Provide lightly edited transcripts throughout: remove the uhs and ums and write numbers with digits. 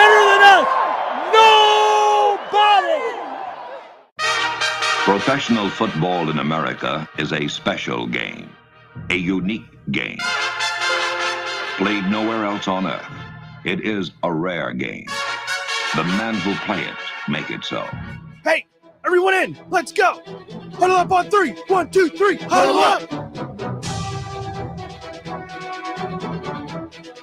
better than us? Nobody! Professional football in America is a special game, a unique game. Played nowhere else on earth, it is a rare game. The men who play it make it so. Hey, everyone in, let's go. Huddle up on 3. 1, 2, 3, huddle up.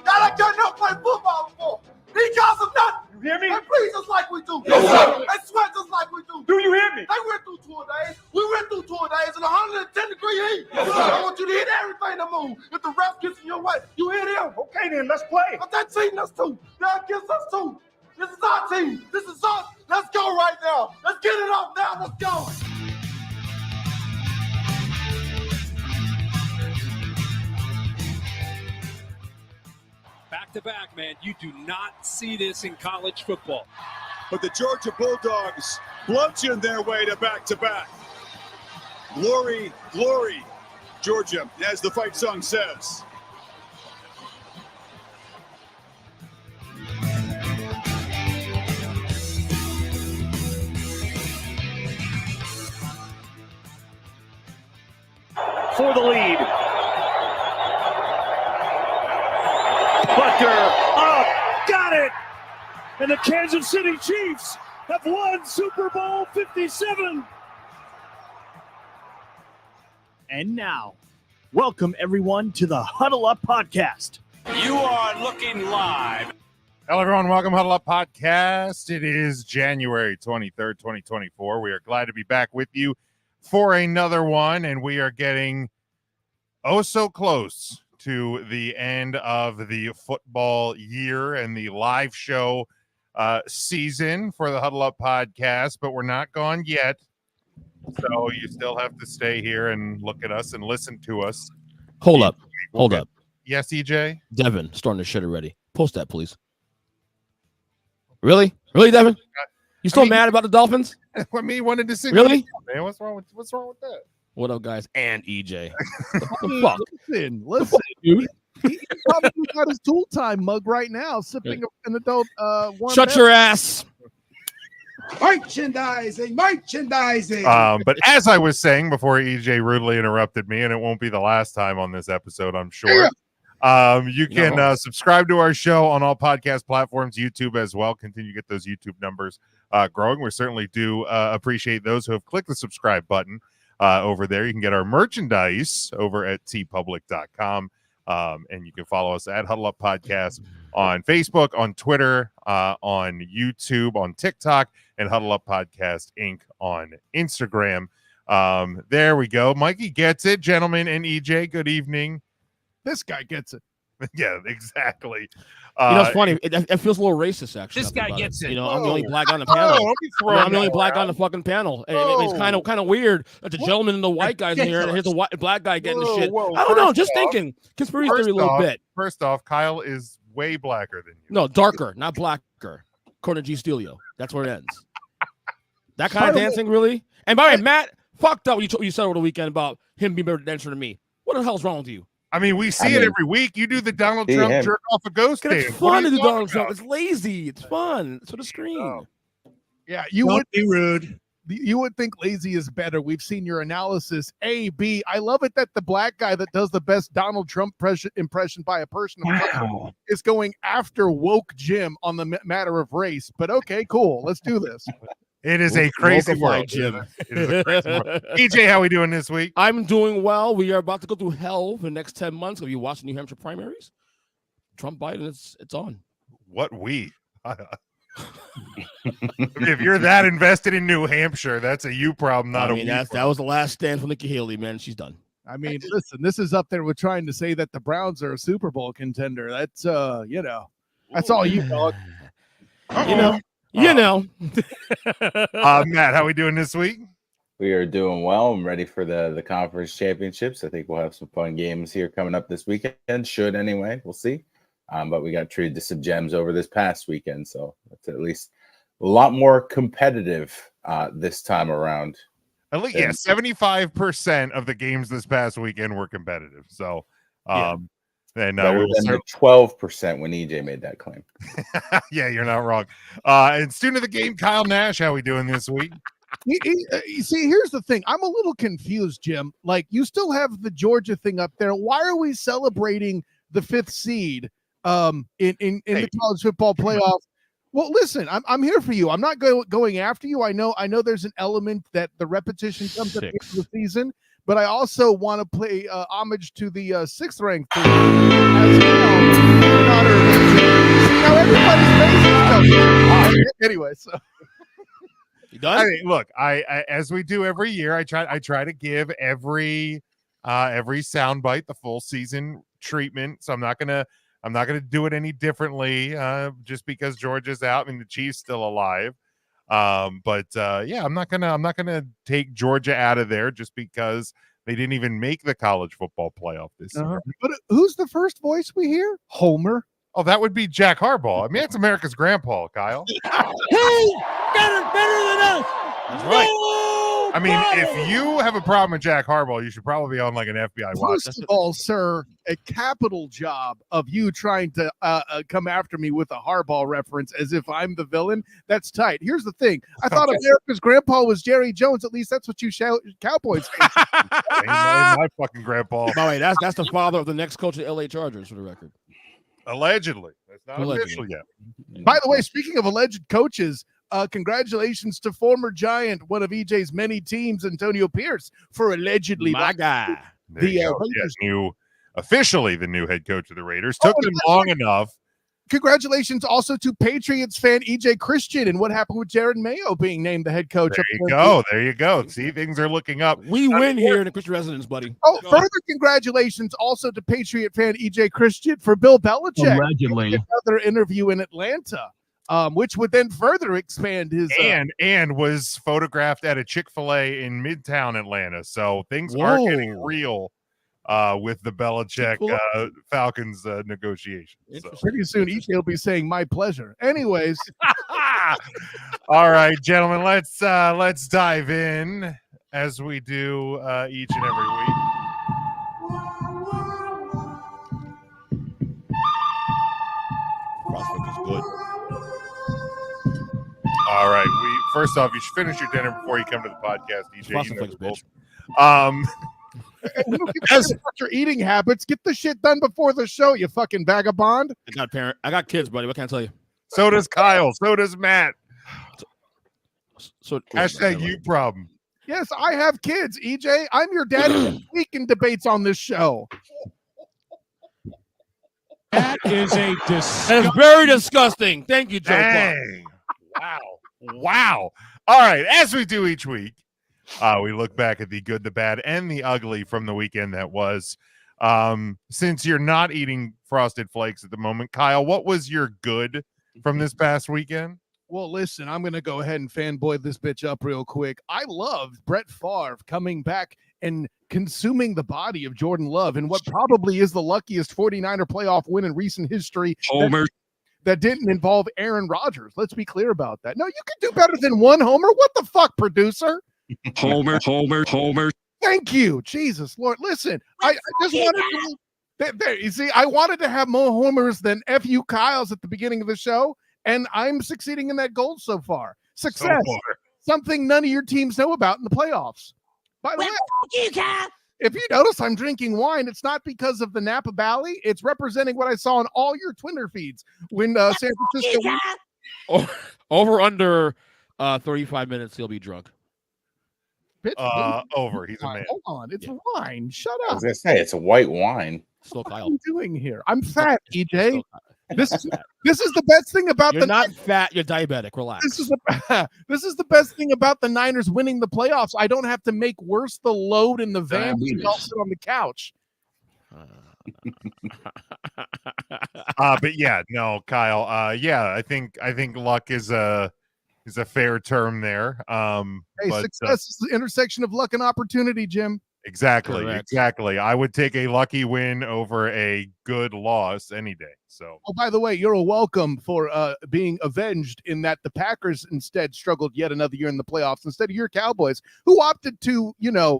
Y'all like y'all never played football before. These guys are nothing. You hear me? They breathe just like we do. Yes, sir. They sweat just like we do. Do you hear me? They went through 2 days. We went through 2 days in 110-degree heat. Yes, sir. I want you to hit everything that moves. If the ref gets in your way, you hit him. Okay, then, let's play. But that team, us too. That gets us too. This is our team. This is us. Let's go right now. Let's get it up now. Let's go. Back-to-back, man. You do not see this in college football. But the Georgia Bulldogs bludgeon their way to back-to-back. Glory, glory, Georgia, as the fight song says. For the lead. Butker up, got it! And the Kansas City Chiefs have won Super Bowl 57. And now, welcome everyone to the Huddle Up Podcast. You are looking live. Hello, everyone. Welcome to Huddle Up Podcast. It is January 23rd, 2024. We are glad to be back with you for another one, and we are getting so close to the end of the football year and the live show season for the Huddle Up Podcast, but we're not gone yet. So you still have to stay here and look at us and listen to us. Hold up. Yes, EJ? Devin, starting to shit already. Post that, please. Really? Really, Devin? You still mad about the Dolphins? I mean, wanted to sing. Really? Man, what's wrong with that? What up, guys? And EJ. What the fuck? Listen, dude. He probably got his tool time mug right now, sipping an adult one. Shut your ass. Merchandising. But as I was saying before EJ rudely interrupted me, and it won't be the last time on this episode, I'm sure. You can subscribe to our show on all podcast platforms, YouTube as well. Continue to get those YouTube numbers growing. We certainly do appreciate those who have clicked the subscribe button over there. You can get our merchandise over at tpublic.com. And you can follow us at Huddle Up Podcast on Facebook, on Twitter, on YouTube, on TikTok, and Huddle Up Podcast Inc. on Instagram. There we go. Mikey gets it. Gentlemen and EJ, good evening. This guy gets it. Yeah, exactly. It's funny. It feels a little racist, actually. This guy gets it. I'm the only black on the panel. I'm the only black on the fucking panel. It's kind of weird that the gentleman and the white guys in here, and here's the white black guy getting the shit. I don't know. Just thinking. Conspiracy theory a little bit. First off, Kyle is way blacker than you. No, darker, not blacker. According to G Stelio. That's where it ends. That kind of dancing, really? And by the way, Matt fucked up what you said over the weekend about him being better dancer than me. What the hell's wrong with you? I mean, we see it every week. You do the Donald Trump jerk off a ghost dance. It's fun to do Donald Trump. It's lazy. It's fun. It's for the screen. Oh. Yeah, you would be rude. You would think lazy is better. We've seen your analysis. A, B. I love it that the black guy that does the best Donald Trump impression by a person of color is going after woke Jim on the matter of race. But okay, cool. Let's do this. It is a crazy world, Jim. EJ, how we doing this week? I'm doing well. We are about to go through hell for the next 10 months. Have you watched the New Hampshire primaries? Trump, Biden, it's on. What we? If you're that invested in New Hampshire, that's a you problem, not a we problem. That was the last stand for Nikki Haley, man. She's done. I mean, listen, this is up there with trying to say that the Browns are a Super Bowl contender. That's, that's all you, dog. Matt, how we doing this week? We are doing well. I'm ready for the conference championships. I think we'll have some fun games here coming up this weekend. Should anyway. We'll see. But we got treated to some gems over this past weekend, so it's at least a lot more competitive this time around. At least, 75% of the games this past weekend were competitive. So, And Better we will than the 12% when EJ made that claim. Yeah, you're not wrong. And student of the game, Kyle Nash, how we doing this week? You see, here's the thing. I'm a little confused, Jim. Like, you still have the Georgia thing up there. Why are we celebrating the 5th seed in the college football playoff? Well, listen, I'm here for you. I'm not going after you. I know there's an element that the repetition comes at the end of the season, but I also want to play homage to the 6th ranked team. As you know, see how everybody's faces. Anyway, so. I mean, look, I as we do every year, I try to give every soundbite the full season treatment. So I'm not gonna do it any differently just because Georgia's out. I mean, the Chiefs still alive. But I'm not gonna take Georgia out of there just because they didn't even make the college football playoff this year. But who's the first voice we hear? Homer. Oh, that would be Jack Harbaugh. I mean, that's America's grandpa, Kyle. Hey, better than us. That's right. I mean, if you have a problem with Jack Harbaugh, you should probably be on like an FBI watch. First of all, sir, a capital job of you trying to come after me with a Harbaugh reference as if I'm the villain. That's tight. Here's the thing. I thought America's grandpa was Jerry Jones. At least that's what you Cowboys fans. My fucking grandpa. By the way, that's the father of the next coach of the LA Chargers, for the record. Allegedly. That's not official yet. By the way, speaking of alleged coaches, congratulations to former Giant, one of EJ's many teams, Antonio Pierce, for allegedly my guy. Officially the new head coach of the Raiders. Took them long enough. Congratulations also to Patriots fan EJ Christian and what happened with Jared Mayo being named the head coach. There you go. See, things are looking up. We win here in the Christian residence, buddy. Oh, further congratulations also to Patriot fan EJ Christian for Bill Belichick. Allegedly. Another interview in Atlanta, which would then further expand his and was photographed at a Chick-fil-A in Midtown Atlanta. So things are getting real. With the Belichick Falcons negotiation. So. Pretty soon, each will be saying "my pleasure." Anyways, all right, gentlemen, let's dive in as we do each and every week. CrossFit is good. All right, first off, you should finish your dinner before you come to the podcast, DJ. Bitch. As your eating habits, get the shit done before the show, you fucking vagabond. I got kids, buddy. What can I tell you? So does Kyle. So does Matt. So hashtag you problem. Yes, I have kids, EJ. I'm your dad speaking debates on this show. That is that is very disgusting. Thank you, Joe. Wow. All right, as we do each week, we look back at the good, the bad, and the ugly from the weekend that was. Since you're not eating Frosted Flakes at the moment, Kyle, what was your good from this past weekend? Well, listen, I'm going to go ahead and fanboy this bitch up real quick. I loved Brett Favre coming back and consuming the body of Jordan Love in what probably is the luckiest 49er playoff win in recent history. Homer. That didn't involve Aaron Rodgers. Let's be clear about that. No, you can do better than one homer. What the fuck, producer? Homer. Thank you. Jesus, Lord. Listen, I just wanted to, you see, I wanted to have more homers than FU Kyles at the beginning of the show, and I'm succeeding in that goal so far. Success. Something none of your teams know about in the playoffs. By the way, if you notice I'm drinking wine, it's not because of the Napa Valley. It's representing what I saw on all your Twitter feeds when San Francisco over under 35 minutes, he'll be drunk. Over. He's a man. Hold on. It's wine. Shut up. I was going to say, it's a white wine. Still What Kyle. are you doing here? I'm fat, EJ. This is the best thing about You're not fat. You're diabetic. Relax. This is the best thing about the Niners winning the playoffs. I don't have to make worse the load in the van. I'll sit on the couch. But yeah, no, Kyle. I think luck is a fair term there. Hey, success is the intersection of luck and opportunity, Jim. Exactly. Correct. Exactly. I would take a lucky win over a good loss any day. So, oh, by the way, you're welcome for being avenged in that the Packers instead struggled yet another year in the playoffs instead of your Cowboys, who opted to,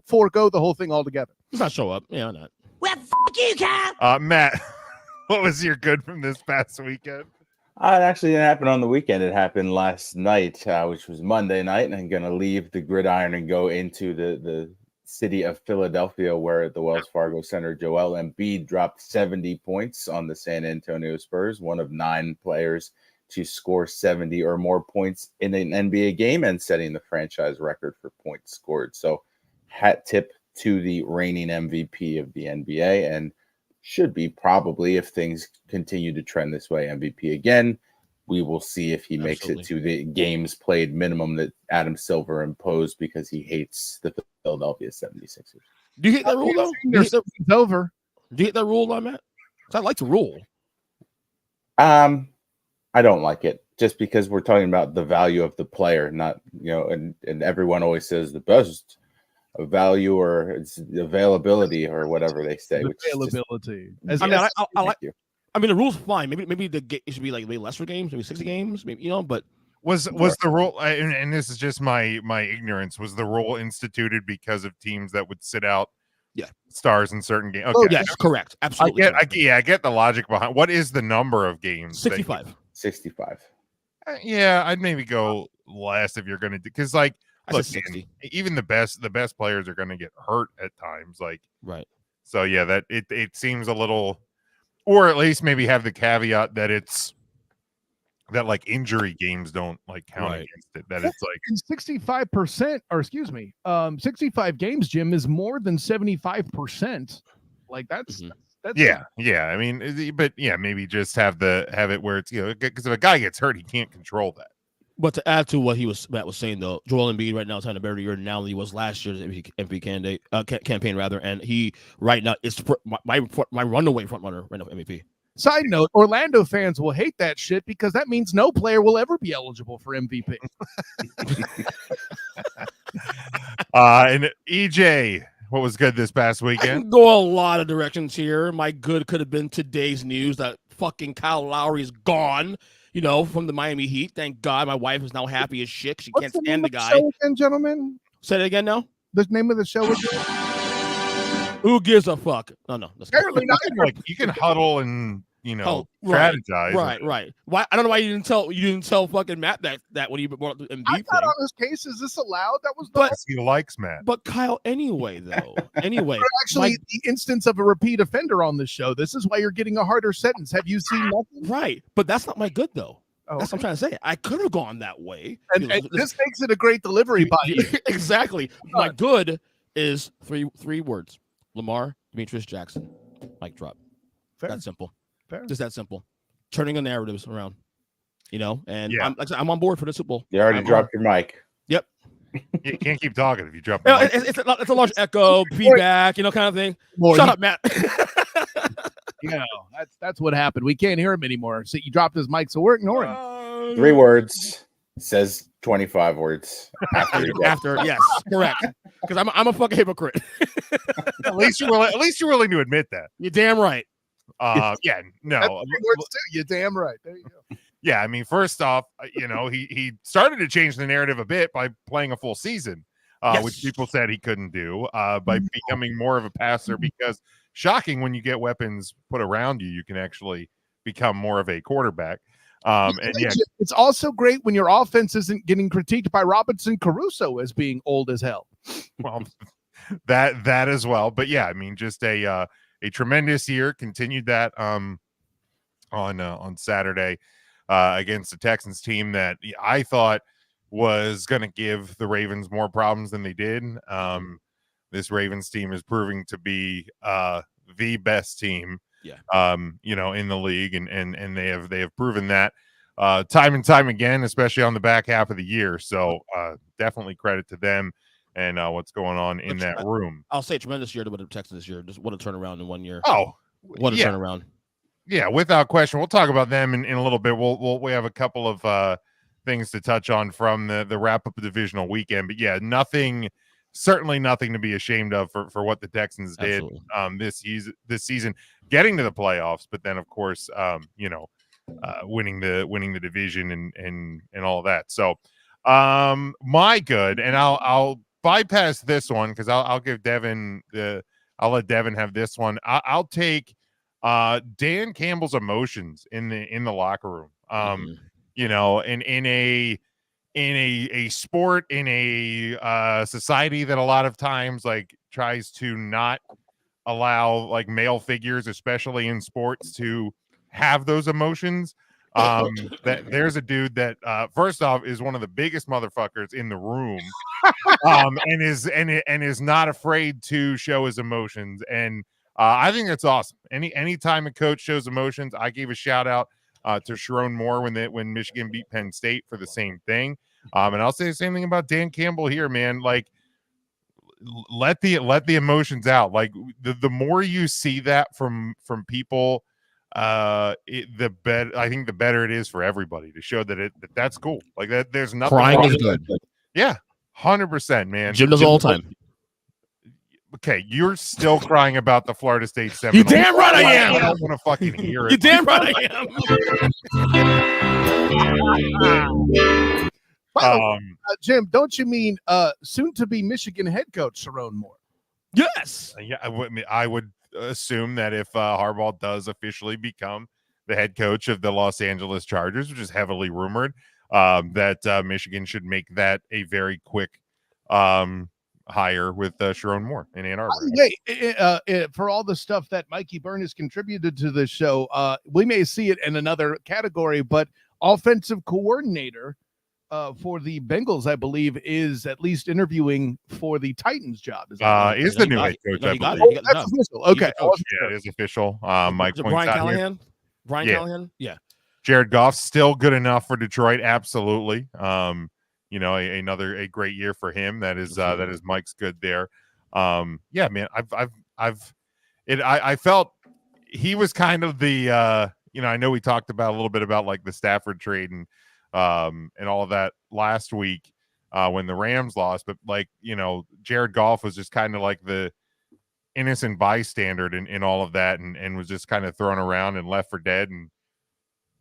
forego the whole thing altogether. Let's not show up. Yeah, not. Well, fuck you, Kyle. Matt, What was your good from this past weekend? It actually didn't happen on the weekend. It happened last night, which was Monday night, and I'm going to leave the gridiron and go into the city of Philadelphia, where at the Wells Fargo Center, Joel Embiid dropped 70 points on the San Antonio Spurs, one of 9 players to score 70 or more points in an NBA game and setting the franchise record for points scored. So hat tip to the reigning MVP of the NBA, and should be probably, if things continue to trend this way, MVP again. We will see if he makes it to the games played minimum that Adam Silver imposed because he hates the Philadelphia 76ers. Do you hate that rule, though? It's over. Do you hate that rule, Matt? I like the rule. I don't like it just because we're talking about the value of the player, not, and everyone always says the best value or it's availability or whatever they say. Availability. I mean, the rule's fine. Maybe it should be like maybe lesser games, maybe 60 games, maybe but was the rule, and this is just my ignorance, was the rule instituted because of teams that would sit out stars in certain games? Okay. Oh, yes, correct. Absolutely. I get the logic behind. What is the number of games? 65. 65. Yeah, I'd maybe go less if you're going to, because look, even the best players are going to get hurt at times. Right. So yeah, that it seems a little, or at least maybe have the caveat that it's that injury games don't count against it. That it's 65%, or 65 games, Jim, is more than 75%. That's yeah. I mean, but yeah, maybe just have it where it's because if a guy gets hurt, he can't control that. But to add to what Matt was saying, though, Joel Embiid right now is having a better year now than he was last year's MVP candidate campaign rather, and he right now is my runaway front runner right now for MVP. Side note: Orlando fans will hate that shit because that means no player will ever be eligible for MVP. And EJ, what was good this past weekend? I can go a lot of directions here. My good could have been today's news that fucking Kyle Lowry is gone. From the Miami Heat. Thank God. My wife is now happy as shit. She can't stand the guy. Show again, gentlemen? Say it again now. The name of the show again? Who gives a fuck? No. Apparently not. You can huddle and strategize. Right. Why? I don't know why you didn't tell fucking Matt that when he brought up the Embiid I thought thing. on this case, is this allowed? That was he likes Matt. But Kyle, anyway, though. Anyway, actually, the instance of a repeat offender on the show. This is why you're getting a harder sentence. Have you seen nothing? Right, but that's not my good though. Oh, that's what I'm trying to say. I could have gone that way. And this makes it a great delivery by you. Exactly. My good is three words: Lamar, Demetrius Jackson. Mic drop. Fair. That's simple. Fair. Just that simple. Turning the narratives around. And yeah. I'm on board for the Super Bowl. You already dropped your mic. Yep. You can't keep talking if you drop your mic. It's a large echo, feedback, kind of thing. Shut up, Matt. That's what happened. We can't hear him anymore. So you dropped his mic, so we're ignoring. 3 words. Says 25 words. After yes, correct. Because I'm a fucking hypocrite. At least you're willing to admit that. You're damn right. Yeah, no. That's 3 words too. You're damn right. There you go. Yeah, I mean, first off, he started to change the narrative a bit by playing a full season, which people said he couldn't do, by becoming more of a passer because shocking when you get weapons put around you, you can actually become more of a quarterback. And yeah, it's also great when your offense isn't getting critiqued by Robinson Crusoe as being old as hell. Well, that as well. But yeah, I mean, just a tremendous year. Continued that on Saturday against the Texans team that I thought was going to give the Ravens more problems than they did. This Ravens team is proving to be the best team, in the league, and they have proven that time and time again, especially on the back half of the year. So definitely credit to them and what's going on in that room. I'll say tremendous year to the Texans this year. Just what a turnaround in 1 year. Oh, what a turnaround. Yeah, without question. We'll talk about them in a little bit. We have a couple of things to touch on from the wrap up of divisional weekend. But yeah, certainly nothing to be ashamed of for what the Texans did this season, getting to the playoffs. But then, of course, winning the division and all of that. So my good, and I'll bypass this one because I'll give Devin I'll let Devin have this one. I'll take Dan Campbell's emotions in the locker room. You know, in a sport, in a society that a lot of times like tries to not allow like male figures, especially in sports, to have those emotions. That there's a dude that first off is one of the biggest motherfuckers in the room, and is not afraid to show his emotions. And I think that's awesome. Anytime a coach shows emotions, I gave a shout out to Sharon Moore when Michigan beat Penn State for the same thing. And I'll say the same thing about Dan Campbell here, man. Like, let the emotions out. Like the more you see that from people, the better. I think the better it is for everybody to show that that's cool. Like that, there's nothing Crying wrong is with good. it. Yeah, 100%, man. Jim does all the time. Okay, you're still crying about the Florida State You Seminoles. damn right I am. I don't want to fucking hear it. You damn right I am. Jim, don't you mean soon to be Michigan head coach Sharon Moore? Yes. Yeah, I would assume that if Harbaugh does officially become the head coach of the Los Angeles Chargers, which is heavily rumored, that Michigan should make that a very quick hire with Sharon Moore in Ann Arbor. Wait, for all the stuff that Mikey Byrne has contributed to this show, we may see it in another category, but offensive coordinator for the Bengals, I believe, is at least interviewing for the Titans job. Is the new head coach? I believe. Oh, that's official. Okay. Yeah, it is official. Mike points Brian out Callahan? here. Brian Callahan? Yeah. Jared Goff's still good enough for Detroit. Absolutely. You know, a great year for him. That is Mike's good there. Yeah, man. I felt he was kind of the you know, I know we talked about a little bit about like the Stafford trade and all of that last week when the Rams lost, but like, you know, Jared Goff was just kind of like the innocent bystander in all of that and was just kind of thrown around and left for dead. And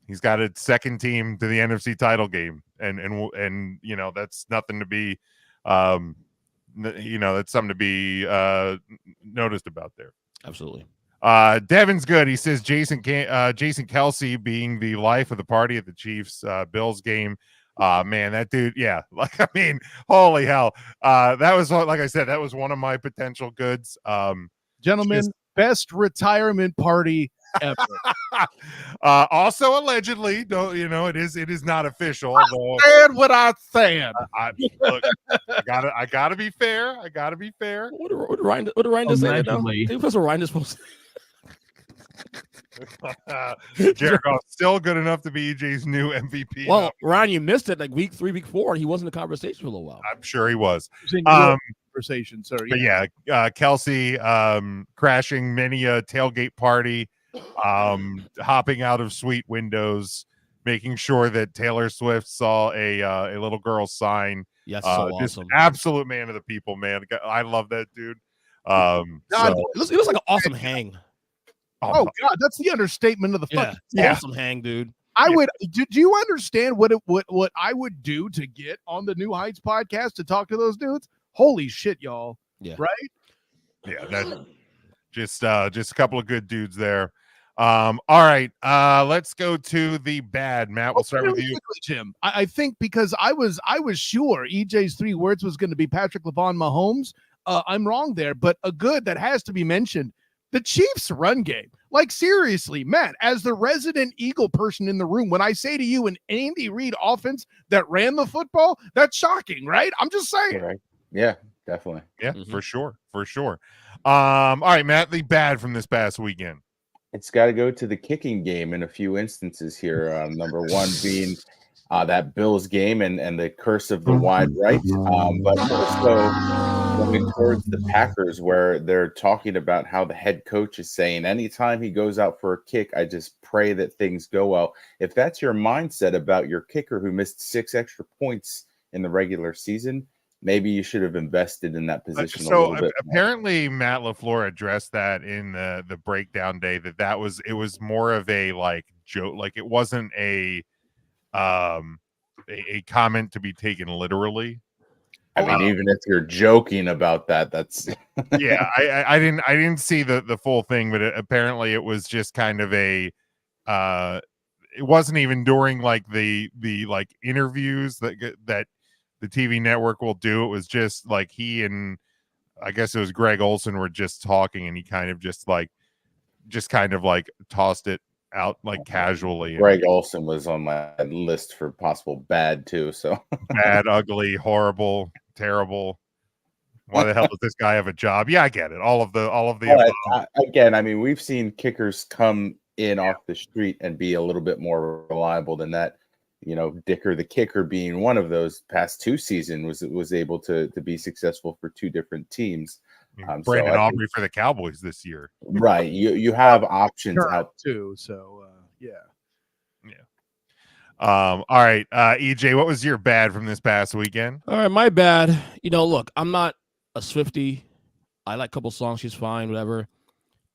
he's got a second team to the NFC title game. And you know, that's nothing to be, you know, that's something to be noticed about there. Absolutely. Devin's good. He says Jason Kelsey being the life of the party at the Chiefs Bills game. Man, that dude, yeah. Like, I mean, holy hell. That was, like I said, that was one of my potential goods. Gentlemen, best retirement party ever. Also allegedly, don't you know, it is not official. I said what I said. Look, I gotta be fair. I gotta be fair. What did Ryan just say? Professor Ryan is supposed to. Jared Goff's still good enough to be EJ's new MVP. Well, Ryan, you missed it like week 3, week 4. He wasn't in the conversation for a little while. I'm sure he was. Conversation, sir. But yeah, Kelsey crashing many a tailgate party, hopping out of suite windows, making sure that Taylor Swift saw a little girl sign. Yes, so just awesome. Absolute man of the people, man. I love that dude. It looks like an awesome hang. Oh God, that's the understatement of the fucking awesome hang, dude. I would. Do you understand what I would do to get on the New Heights podcast to talk to those dudes? Holy shit, y'all! Yeah, right. Yeah, that just a couple of good dudes there. All right, let's go to the bad. Matt, we'll start with you, quickly, Jim. I think because I was sure EJ's 3 words was going to be Patrick LaVon Mahomes. I'm wrong there, but a good that has to be mentioned. The Chiefs' run game. Like, seriously, Matt, as the resident Eagle person in the room, when I say to you an Andy Reid offense that ran the football, that's shocking, right? I'm just saying. Right. Yeah, definitely. Yeah, for sure. All right, Matt, the bad from this past weekend. It's got to go to the kicking game in a few instances here. Number one being that Bills game and the curse of the wide right, but also going towards the Packers, where they're talking about how the head coach is saying anytime he goes out for a kick, I just pray that things go well. If that's your mindset about your kicker who missed 6 extra points in the regular season, maybe you should have invested in that position a little bit. Apparently Matt LaFleur addressed that in the breakdown day, that was more of a like joke. Like, it wasn't a comment to be taken literally. I mean, even if you're joking about that, that's yeah. I didn't see the full thing, but apparently it was just kind of a. It wasn't even during like the like interviews that the TV network will do. It was just like he and I guess it was Greg Olson were just talking, and he kind of just kind of tossed it out like casually. Greg Olson was on my list for possible bad too. So bad, ugly, horrible, terrible. Why the hell does this guy have a job? Yeah, I get it. All of the again, I mean, we've seen kickers come in off the street and be a little bit more reliable than that. You know, Dicker the kicker being one of those past 2 seasons was able to be successful for 2 different teams. Brandon Aubrey for the Cowboys this year, right? You have options out too. So yeah. All right, EJ, what was your bad from this past weekend? All right, my bad. You know, look, I'm not a Swiftie. I like a couple songs. She's fine, whatever.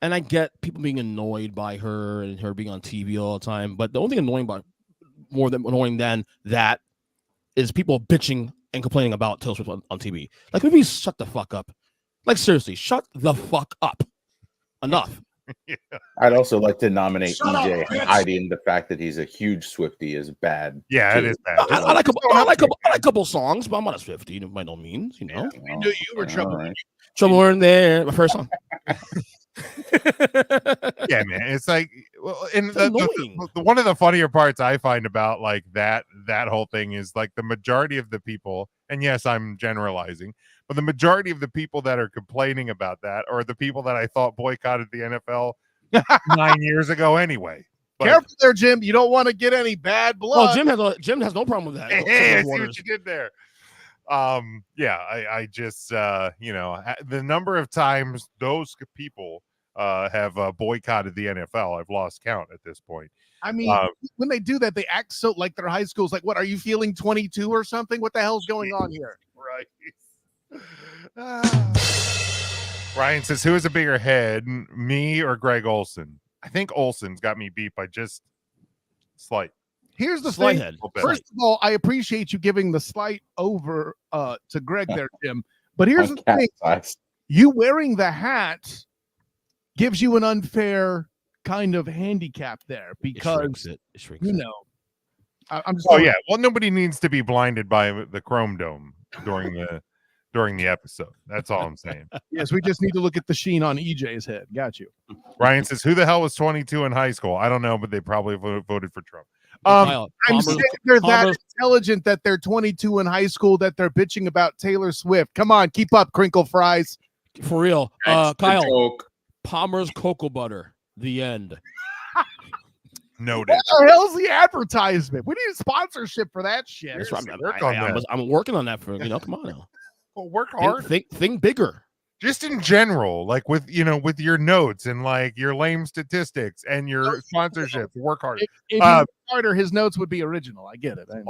And I get people being annoyed by her and her being on TV all the time. But the only thing more annoying than that is people bitching and complaining about Taylor Swift on TV. Like, maybe shut the fuck up. Like, seriously, shut the fuck up. Enough. Yeah. I'd also like to nominate EJ hiding the fact that he's a huge Swiftie is bad. Yeah, too. it is bad. I like a couple songs, but I'm not a Swiftie by no means, you know. We knew you were trouble. Trouble in there, my first song. Yeah, man, it's like, well, and the one of the funnier parts I find about like that whole thing is like the majority of the people, and yes, I'm generalizing, but the majority of the people that are complaining about that are the people that I thought boycotted the NFL 9 years ago anyway. But, careful there, Jim. You don't want to get any bad blood. Well, Jim has no problem with that. Hey, I see what you did there. Yeah, I just you know, the number of times those people have boycotted the NFL, I've lost count at this point. I mean, when they do that, they act so like their high schools. Like, what are you feeling 22 or something? What the hell's going on here? Right. Ryan says, who is a bigger head, me or Greg Olson? I think Olson's got me beat by just slight. Here's the Slight thing. head. First of all, I appreciate you giving the slight over to Greg there, Jim. But here's the thing. You wearing the hat gives you an unfair kind of handicap there because it shrinks you it. know. I'm just. Oh yeah. Well, nobody needs to be blinded by the Chrome Dome during the episode. That's all I'm saying. Yes, we just need to look at the sheen on EJ's head. Got you. Ryan says, who the hell was 22 in high school? I don't know, but they probably voted for Trump. I'm saying they're that intelligent that they're 22 in high school that they're bitching about Taylor Swift. Come on, keep up, crinkle fries. For real. That's the Kyle, joke. Palmer's Cocoa Butter. The end. Noted. What the hell's the advertisement? We need a sponsorship for that shit. That's right. Work on that. I'm working on that for, you know, come on now. Well, work hard. Think bigger. Just in general, like with your notes and like your lame statistics and your sponsorships. Work hard. If he was harder, his notes would be original. I get it. Right.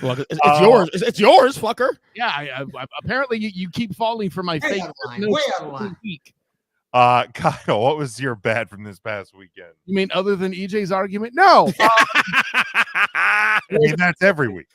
Well, it's yours. It's yours, fucker. Yeah. I apparently you keep falling for my fake week. Kyle, what was your bad from this past weekend? You mean other than EJ's argument? No. I mean, that's every week.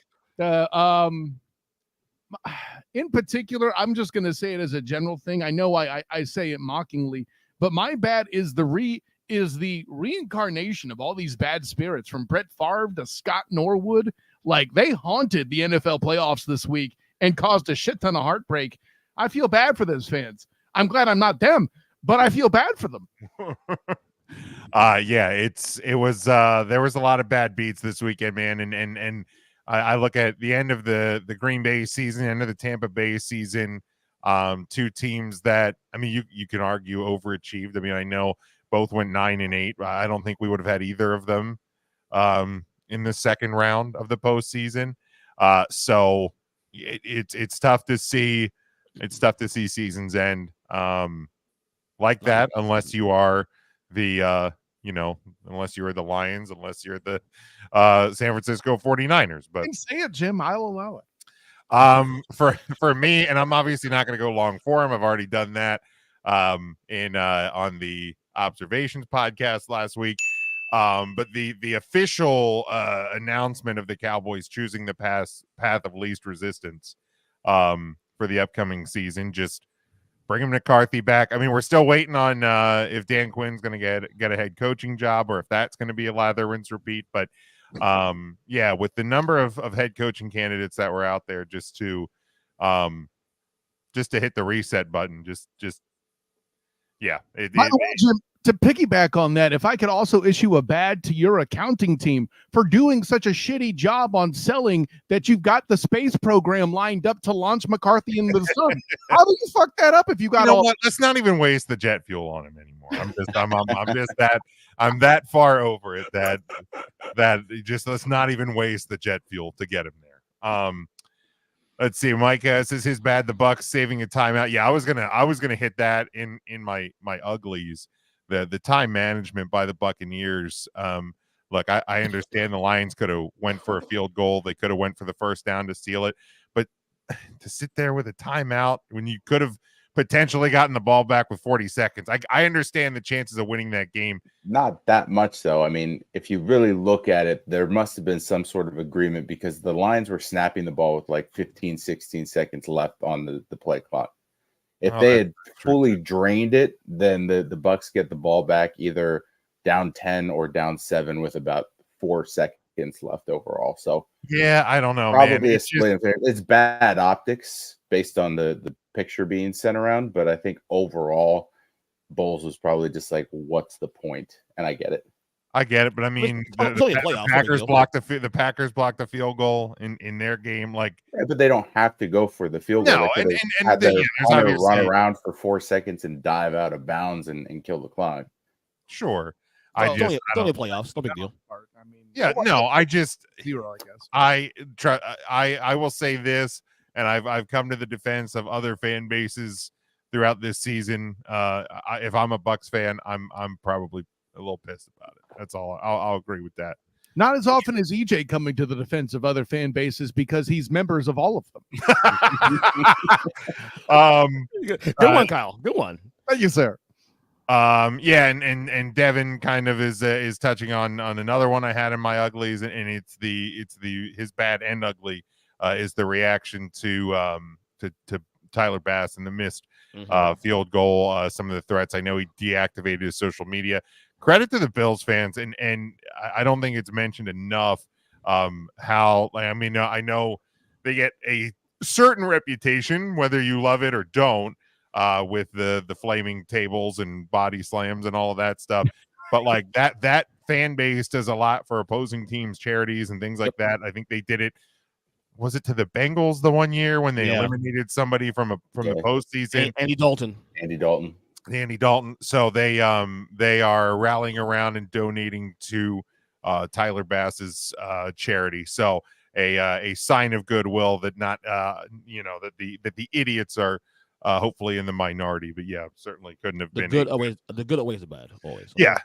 In particular, I'm just going to say it as a general thing. I know I say it mockingly, but my bad is the reincarnation of all these bad spirits from Brett Favre to Scott Norwood. Like, they haunted the NFL playoffs this week and caused a shit ton of heartbreak. I feel bad for those fans. I'm glad I'm not them, but I feel bad for them. Yeah, it was there was a lot of bad beats this weekend, man, and I look at the end of the Green Bay season, end of the Tampa Bay season, 2 teams that, I mean, you can argue overachieved. I mean, I know both went 9-8. I don't think we would have had either of them in the second round of the postseason. So it's tough to see. It's tough to see seasons end like that unless you are the unless you're the Lions, unless you're the San Francisco 49ers. But say it, Jim. I'll allow it. For me, and I'm obviously not going to go long form. I've already done that on the Observations podcast last week. But the official announcement of the Cowboys choosing the path of least resistance for the upcoming season. Just bring him McCarthy back. I mean, we're still waiting on if Dan Quinn's going to get a head coaching job or if that's going to be a lather, rinse, repeat. But yeah, with the number of head coaching candidates that were out there, just to hit the reset button, yeah. By the way, Jim, to piggyback on that, if I could also issue a bad to your accounting team for doing such a shitty job on selling that you've got the space program lined up to launch McCarthy into the sun. How do you fuck that up if you got what? Let's not even waste the jet fuel on him anymore. I'm that far over it that just let's not even waste the jet fuel to get him there. Let's see. Mike says his bad. The Bucks saving a timeout. Yeah, I was gonna hit that in my uglies. The time management by the Buccaneers. Look, I understand the Lions could have went for a field goal. They could have went for the first down to seal it, but to sit there with a timeout when you could have potentially gotten the ball back with 40 seconds. I understand the chances of winning that game. Not that much, though. I mean, if you really look at it, there must have been some sort of agreement because the Lions were snapping the ball with like 15, 16 seconds left on the play clock. If they had fully drained it, then the Bucks get the ball back either down 10 or down 7 with about 4 seconds left overall. So yeah, I don't know. Probably man. a split. It's bad optics based on the picture being sent around, but I think overall, Bowles was probably just like, "What's the point?" And I get it. But I mean, the Packers blocked the Packers blocked the field goal in their game. Like, yeah, but they don't have to go for the field goal. No, and run around for 4 seconds and dive out of bounds and kill the clock. Sure, don't playoffs. No big deal. I mean, yeah, no, I just zero. I guess I will say this, and I've come to the defense of other fan bases throughout this season. If I'm a Bucks fan, I'm probably a little pissed about it. That's all. I'll agree with that. Not as often as EJ coming to the defense of other fan bases because he's members of all of them. Good one, Kyle. Good one. Thank you, sir. Yeah, and Devin kind of is touching on another one I had in my uglies, and it's his bad and ugly is the reaction to Tyler Bass and the missed field goal. Some of the threats. I know he deactivated his social media. Credit to the Bills fans, and I don't think it's mentioned enough how, I mean, I know they get a certain reputation, whether you love it or don't, with the flaming tables and body slams and all of that stuff. But like that fan base does a lot for opposing teams, charities, and things like that. I think they did it. Was it to the Bengals the one year when they eliminated somebody from the postseason? Andy Dalton. So they are rallying around and donating to Tyler Bass's charity. So a sign of goodwill that not that the idiots are hopefully in the minority. But yeah, certainly couldn't have been the good always the bad always. Yeah.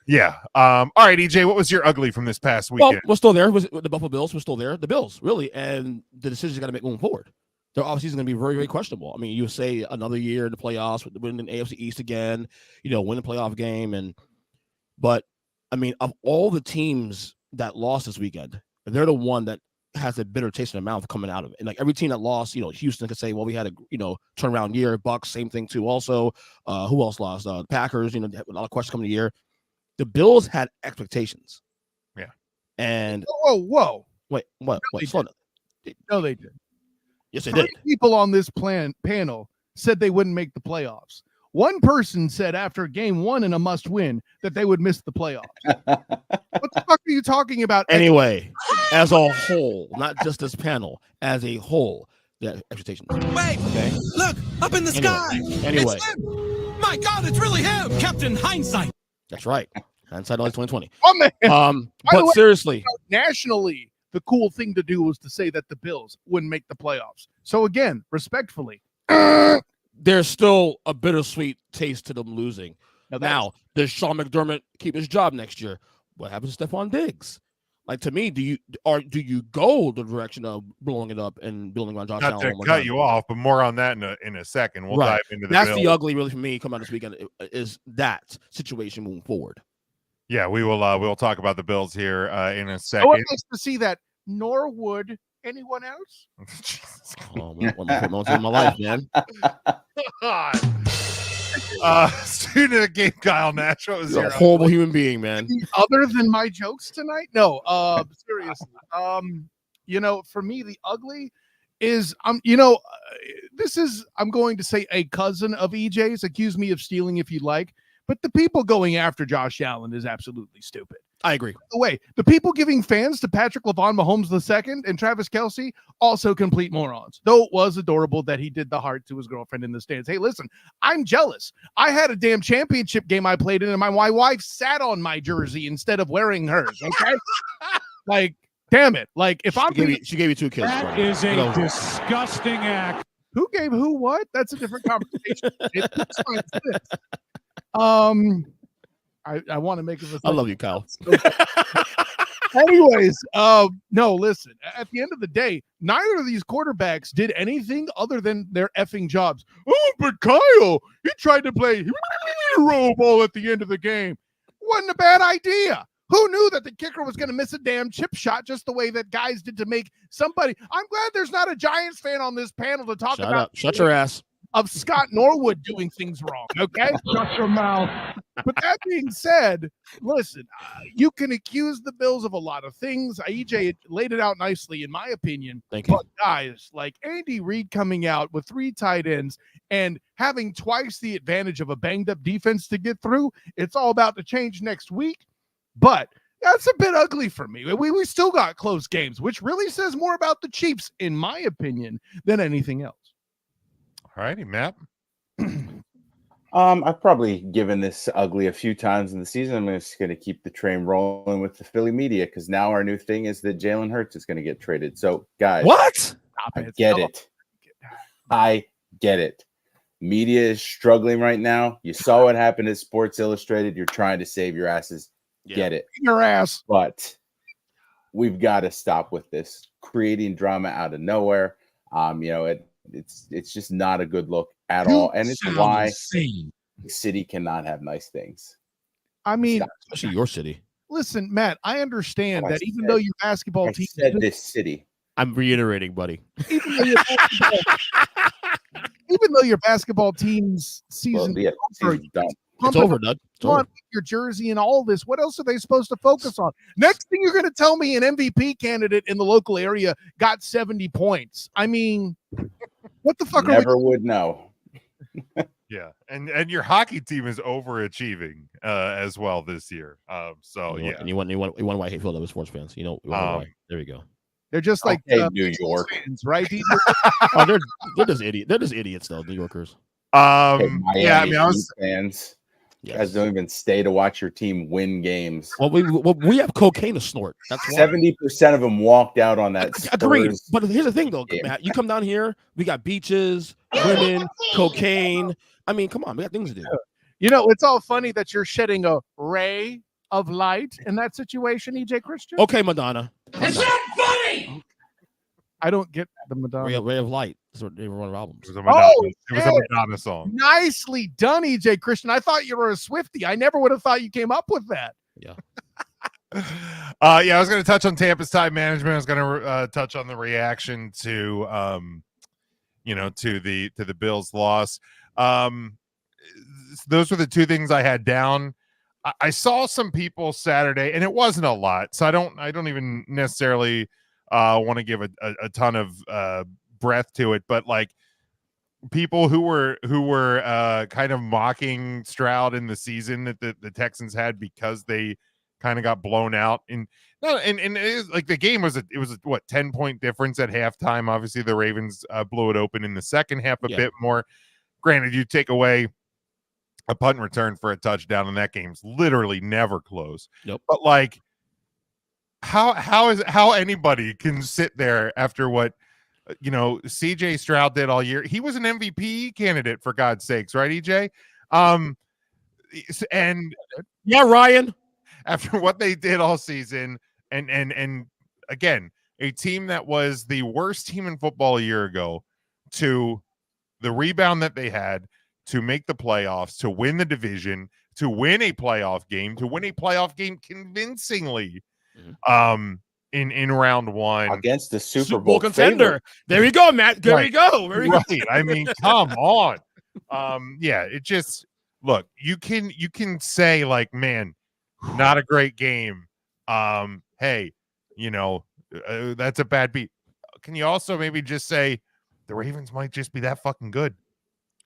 All right, EJ, what was your ugly from this past weekend? Well, we're still there. The Buffalo Bills were still there. The Bills really, and the decisions got to make moving forward. Their offseason going to be very, very questionable. I mean, you say another year in the playoffs, winning the AFC East again, win a playoff game. But, I mean, of all the teams that lost this weekend, they're the one that has a bitter taste in their mouth coming out of it. And, like, every team that lost, Houston could say, well, we had a, turnaround year. Bucks, same thing, too, also. Who else lost? The Packers, a lot of questions coming the year. The Bills had expectations. Yeah. And whoa. Wait, what? Slow down. No, they did. Yes, they did. People on this panel said they wouldn't make the playoffs. One person said after game 1 in a must-win that they would miss the playoffs. What the fuck are you talking about? Anyway, as a whole, not just this panel, as a whole, the expectations. Wait, okay? Look, up in the sky. Anyway. It's him. My God, it's really him, Captain Hindsight. That's right. Hindsight always 2020. Oh, man. But seriously. Nationally, the cool thing to do was to say that the Bills wouldn't make the playoffs. So again, respectfully, there's still a bittersweet taste to them losing. Now, does Sean McDermott keep his job next year? What happens to Stephon Diggs? Like, to me, do you go the direction of blowing it up and building on Josh Allen? Not to cut you off, but more on that in a second. We'll dive into the That's Bills. the ugly, really, for me, coming out this weekend is that situation moving forward. Yeah, we will. We'll talk about the Bills here in a second. I want us to see that, nor would Anyone else? Oh, what's in my life, man? God. Student of the game, Kyle Nash. What was You're your a horrible human being, man. Other than my jokes tonight? No, seriously. For me, the ugly is this is, I'm going to say, a cousin of EJ's. Accuse me of stealing if you like, but the people going after Josh Allen is absolutely stupid. I agree. By the way, the people giving fans to Patrick LaVon Mahomes II and Travis Kelce, also complete morons. Though it was adorable that he did the heart to his girlfriend in the stands. Hey, listen, I'm jealous. I had a damn championship game I played in, and my wife sat on my jersey instead of wearing hers. Okay, like, damn it. Like, if she gave you 2 kids. That is a disgusting act. Who gave who what? That's a different conversation. I want to make it. I love you, Kyle. Anyways, no, listen. At the end of the day, neither of these quarterbacks did anything other than their effing jobs. Oh, but Kyle, he tried to play hero ball at the end of the game. Wasn't a bad idea. Who knew that the kicker was going to miss a damn chip shot just the way that guys did to make somebody? I'm glad there's not a Giants fan on this panel to talk about. Shut your ass. Of Scott Norwood doing things wrong, okay? Shut your mouth. But that being said, listen, you can accuse the Bills of a lot of things. EJ laid it out nicely, in my opinion. Thank you. But guys, like Andy Reid coming out with 3 tight ends and having twice the advantage of a banged-up defense to get through, it's all about to change next week. But that's a bit ugly for me. We still got close games, which really says more about the Chiefs, in my opinion, than anything else. All righty, Matt. I've probably given this ugly a few times in the season. I'm just going to keep the train rolling with the Philly media because now our new thing is that Jalen Hurts is going to get traded. So, guys, what? I get it. I get it. Media is struggling right now. You saw what happened at Sports Illustrated. You're trying to save your asses. Yeah. Get it. Your ass. But we've got to stop with this creating drama out of nowhere. It's just not a good look at all. And it's why the city cannot have nice things. I mean, especially your city. Listen, Matt, I understand that even though your basketball team said this city. I'm reiterating, buddy. Even though your basketball team's season season's done. It's over, Doug. It's over. Your jersey and all this. What else are they supposed to focus on? Next thing you're going to tell me an MVP candidate in the local area got 70 points. I mean, what the fuck Never would know. Yeah, and your hockey team is overachieving as well this year. So yeah, and you want why I hate Philadelphia sports fans. You know why? There we go. They're just like New York fans, right? Oh, they're just idiots. They're just idiots, though. New Yorkers. Yeah, I mean, fans. Yes. You guys don't even stay to watch your team win games. Well, we have cocaine to snort. That's 70% of them walked out on that. Agreed. But here's the thing, though, Matt. You come down here, we got beaches, women, cocaine. I mean, come on, we got things to do. You know, it's all funny that you're shedding a ray of light in that situation, EJ Christian. Okay, Madonna. It's not funny. I don't get the Madonna. Ray of Light. That's what they were on albums. It was a Madonna song. Nicely done, EJ Christian. I thought you were a Swiftie. I never would have thought you came up with that. Yeah. I was going to touch on Tampa's time management. I was going to touch on the reaction to, to the Bills' loss. Those were the 2 things I had down. I saw some people Saturday, and it wasn't a lot, so I don't even necessarily want to give a ton of breath to it, but like people who were kind of mocking Stroud in the season that the Texans had because they kind of got blown out. And it is like the game was a 10-point difference at halftime. Obviously, the Ravens blew it open in the second half a bit more. Granted, you take away a punt return for a touchdown, and that game's literally never close. Yep. But like, how anybody can sit there after what CJ Stroud did all year? He was an MVP candidate, for God's sakes, right, EJ? And yeah, Ryan, after what they did all season, and again, a team that was the worst team in football a year ago, to the rebound that they had to make the playoffs, to win the division, to win a playoff game, convincingly. in round one against the Super Bowl contender. favorite. There you go, Matt. There Right. you go. There you Right. go. I mean, come on. Yeah, it just look, you can say like, man, not a great game. Hey, that's a bad beat. Can you also maybe just say the Ravens might just be that fucking good?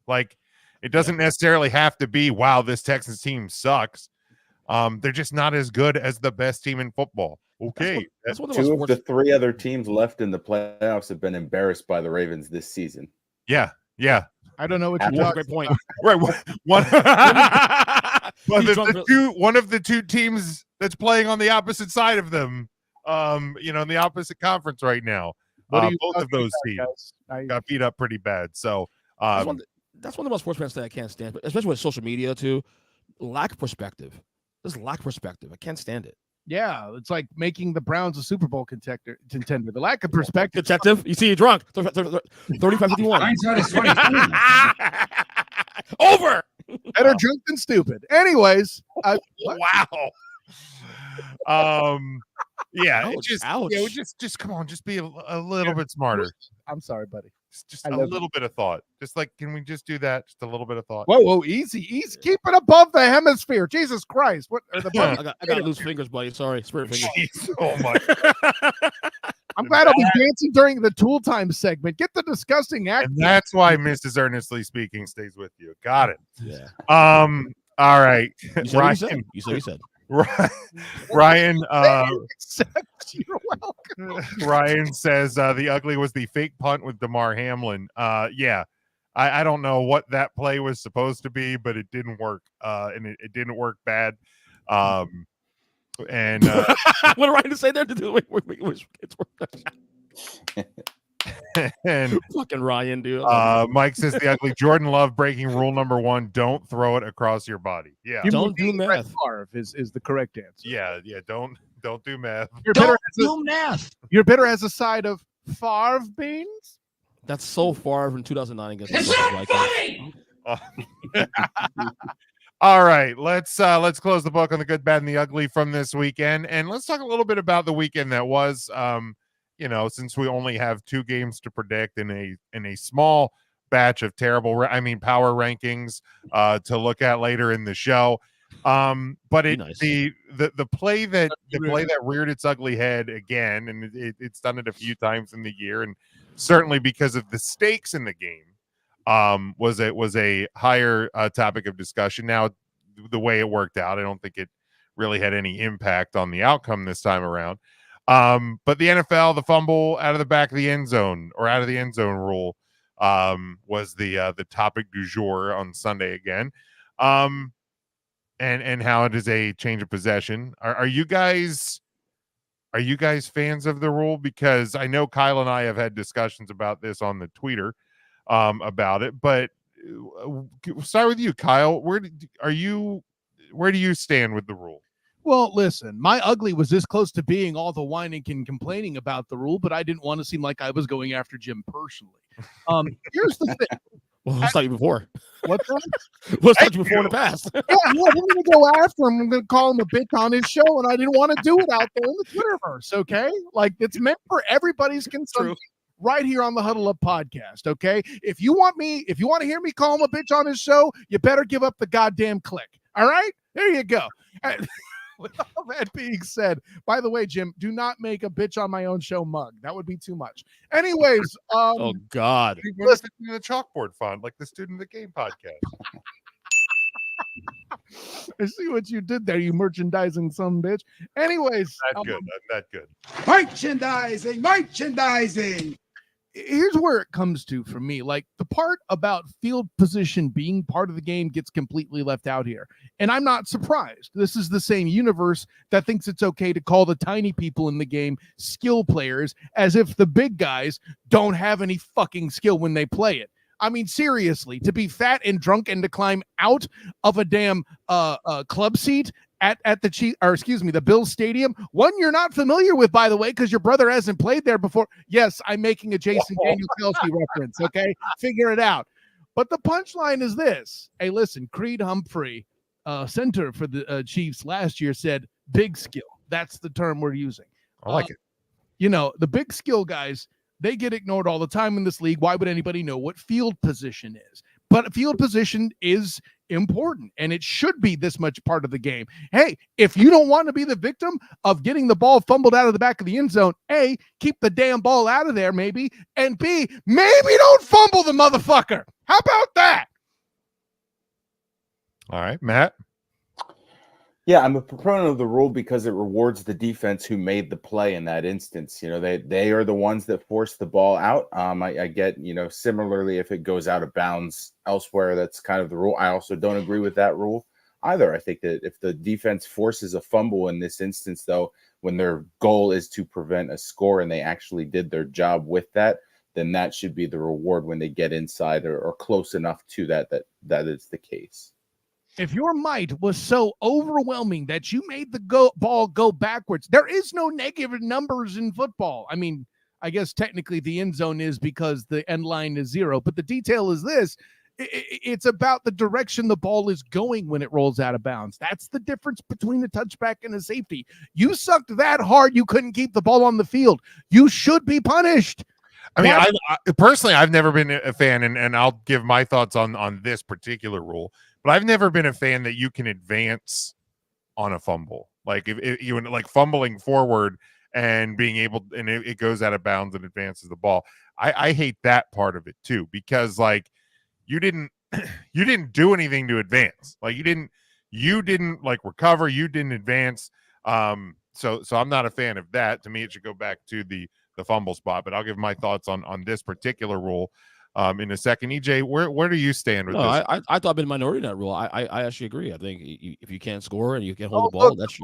Like, it doesn't necessarily have to be, wow, this Texans team sucks. They're just not as good as the best team in football. Okay. That's what Two of the three other teams left in the playoffs have been embarrassed by the Ravens this season. Yeah. I don't know what you're That's a talking great point. Right. One of the two teams that's playing on the opposite side of them, in the opposite conference right now. What are you both of those talking teams about, got beat up pretty bad. So that's one of the most sports fans that I can't stand, especially with social media too. Lack of perspective. Just lack of perspective. I can't stand it. Yeah, it's like making the Browns a Super Bowl contender. The lack of perspective. Detective, you see, you're drunk. 35-51. Hindsight is 20. Over. Better drunk than stupid. Anyways, wow. Yeah, Ouch, just ouch. just come on, just be a little bit smarter. I'm sorry, buddy. Just a little bit of thought. Just like, can we just do that? Just a little bit of thought. Whoa, easy. Keep it above the hemisphere. Jesus Christ. What are the I got loose fingers, buddy. Sorry, spirit fingers. Jeez, oh my. I'm glad I'll be dancing during the Tool Time segment. Get the disgusting act. And that's why Mrs. Earnestly Speaking stays with you. Got it. Yeah. All right. You said. Ryan, You're welcome. Ryan says the ugly was the fake punt with DeMar Hamlin. Yeah, I don't know what that play was supposed to be, but it didn't work. And it didn't work bad. And what did Ryan say there? and fucking Ryan, dude. Mike says the ugly Jordan Love breaking rule number 1: don't throw it across your body. Yeah, don't do math. Is the correct answer. Yeah, don't do math. Don't do math. You're bitter as a side of Favre beans. That's so far from 2009 against It's the not Vikings. funny. All right, let's close the book on the good, bad, and the ugly from this weekend, and let's talk a little bit about the weekend that was. Since we only have 2 games to predict in a small batch of power rankings to look at later in the show. But the play that reared its ugly head again, and it's done it a few times in the year, and certainly because of the stakes in the game, was a higher topic of discussion. Now, the way it worked out, I don't think it really had any impact on the outcome this time around. But the NFL, the fumble out of the back of the end zone or out of the end zone rule, was the topic du jour on Sunday again. And how it is a change of possession. Are you guys fans of the rule? Because I know Kyle and I have had discussions about this on the Twitter, about it, but start with you, Kyle. Where do you stand with the rule? Well, listen, my ugly was this close to being all the whining and complaining about the rule, but I didn't want to seem like I was going after Jim personally. Here's the thing. Well, let's talk you before. What's that? Let's talk you before in the past. Yeah, I'm going to go after him. I'm going to call him a bitch on his show, and I didn't want to do it out there in the Twitterverse, okay? Like, it's meant for everybody's consumption right here on the Huddle Up podcast, okay? If you want to hear me call him a bitch on his show, you better give up the goddamn click, all right? There you go. With all that being said, by the way, Jim, do not make a bitch on my own show mug. That would be too much. Anyways, oh God, listen to the chalkboard font like the Student of the Game podcast. I see what you did there, you merchandising some bitch. Anyways, that good. Merchandising. Here's where it comes to for me. Like, the part about field position being part of the game gets completely left out here. And I'm not surprised. This is the same universe that thinks it's okay to call the tiny people in the game skill players, as if the big guys don't have any fucking skill when they play it. I mean, seriously, to be fat and drunk and to climb out of a damn club seat at the Bills Stadium, one you're not familiar with, by the way, because your brother hasn't played there before. Yes, I'm making a Jason Daniel Kelsey reference, okay? Figure it out. But the punchline is this. Hey, listen, Creed Humphrey, center for the Chiefs last year, said big skill. That's the term we're using. I like it. the big skill guys, they get ignored all the time in this league. Why would anybody know what field position is? But field position is important, and it should be this much part of the game. Hey, if you don't want to be the victim of getting the ball fumbled out of the back of the end zone, A, keep the damn ball out of there maybe, and B, maybe don't fumble the motherfucker. How about that? All right, Matt. Yeah, I'm a proponent of the rule because it rewards the defense who made the play in that instance. They are the ones that force the ball out. I get, similarly, if it goes out of bounds elsewhere, that's kind of the rule. I also don't agree with that rule either. I think that if the defense forces a fumble in this instance, though, when their goal is to prevent a score and they actually did their job with that, then that should be the reward when they get inside or close enough to that is the case. If your might was so overwhelming that you made the ball go backwards, there is no negative numbers in football. I mean, I guess technically the end zone is because the end line is 0, but the detail is this. It's about the direction the ball is going when it rolls out of bounds. That's the difference between a touchback and a safety. You sucked that hard, you couldn't keep the ball on the field. You should be punished. I mean, I personally, I've never been a fan, and I'll give my thoughts on this particular rule. But I've never been a fan that you can advance on a fumble. Like if you like fumbling forward and being able, and it goes out of bounds and advances the ball. I hate that part of it too, because like you didn't do anything to advance. Like you didn't like recover. You didn't advance. So I'm not a fan of that. To me, it should go back to the fumble spot. But I'll give my thoughts on this particular rule in a second. EJ, where do you stand with this? I thought I've been minority in that rule. I actually agree. I think if you can't score and you can't hold the ball, that's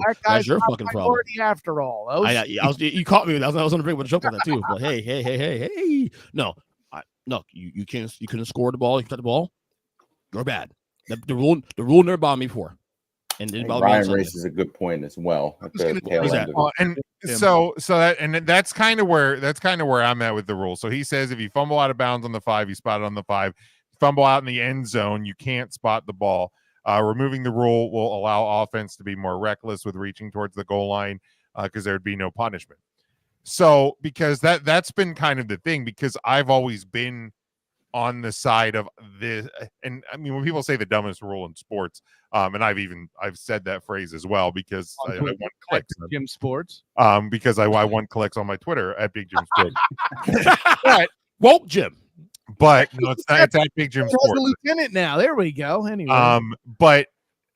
your fucking problem. After all, you caught me. I was going to bring a joke on that too. But hey, no, you couldn't score the ball. You cut the ball. You're bad. The rule never bothered me before. And Ryan raises a good point as well. That's kind of where I'm at with the rule. So he says if you fumble out of bounds on the 5, you spot it on the 5. Fumble out in the end zone, you can't spot the ball. Removing the rule will allow offense to be more reckless with reaching towards the goal line because there would be no punishment. So because that's been kind of the thing, because I've always been on the side of this, and I mean when people say the dumbest rule in sports, and I've said that phrase as well because I won clicks. Jim Sports. Because I won clicks on my Twitter at Big Jim Sports. But woke Jim. But no, it's at Big Jim Sports. A lieutenant now. There we go. Anyway. But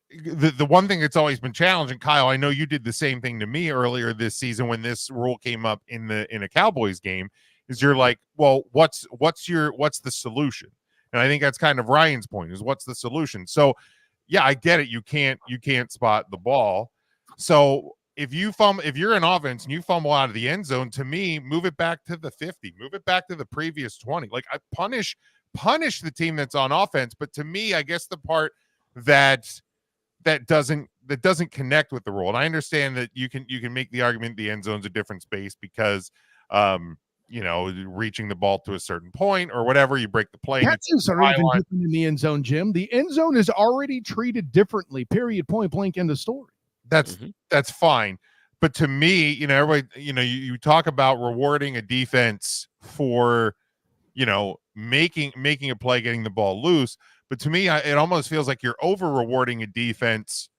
the one thing that's always been challenging, Kyle, I know you did the same thing to me earlier this season when this rule came up in a Cowboys game. Is you're like, well, what's the solution? And I think that's kind of Ryan's point, is what's the solution? So yeah, I get it. You can't spot the ball. So if you're an offense and you fumble out of the end zone, to me, move it back to the 50, move it back to the previous 20. Like I punish the team that's on offense. But to me, I guess the part that doesn't connect with the rule. And I understand that you can make the argument the end zone's a different space because reaching the ball to a certain point or whatever, you break the play. Catches are even different in the end zone, Jim. The end zone is already treated differently. Period. Point blank. End of story. That's fine. But to me, everybody, you talk about rewarding a defense for, making a play, getting the ball loose. But to me, it almost feels like you're over rewarding a defense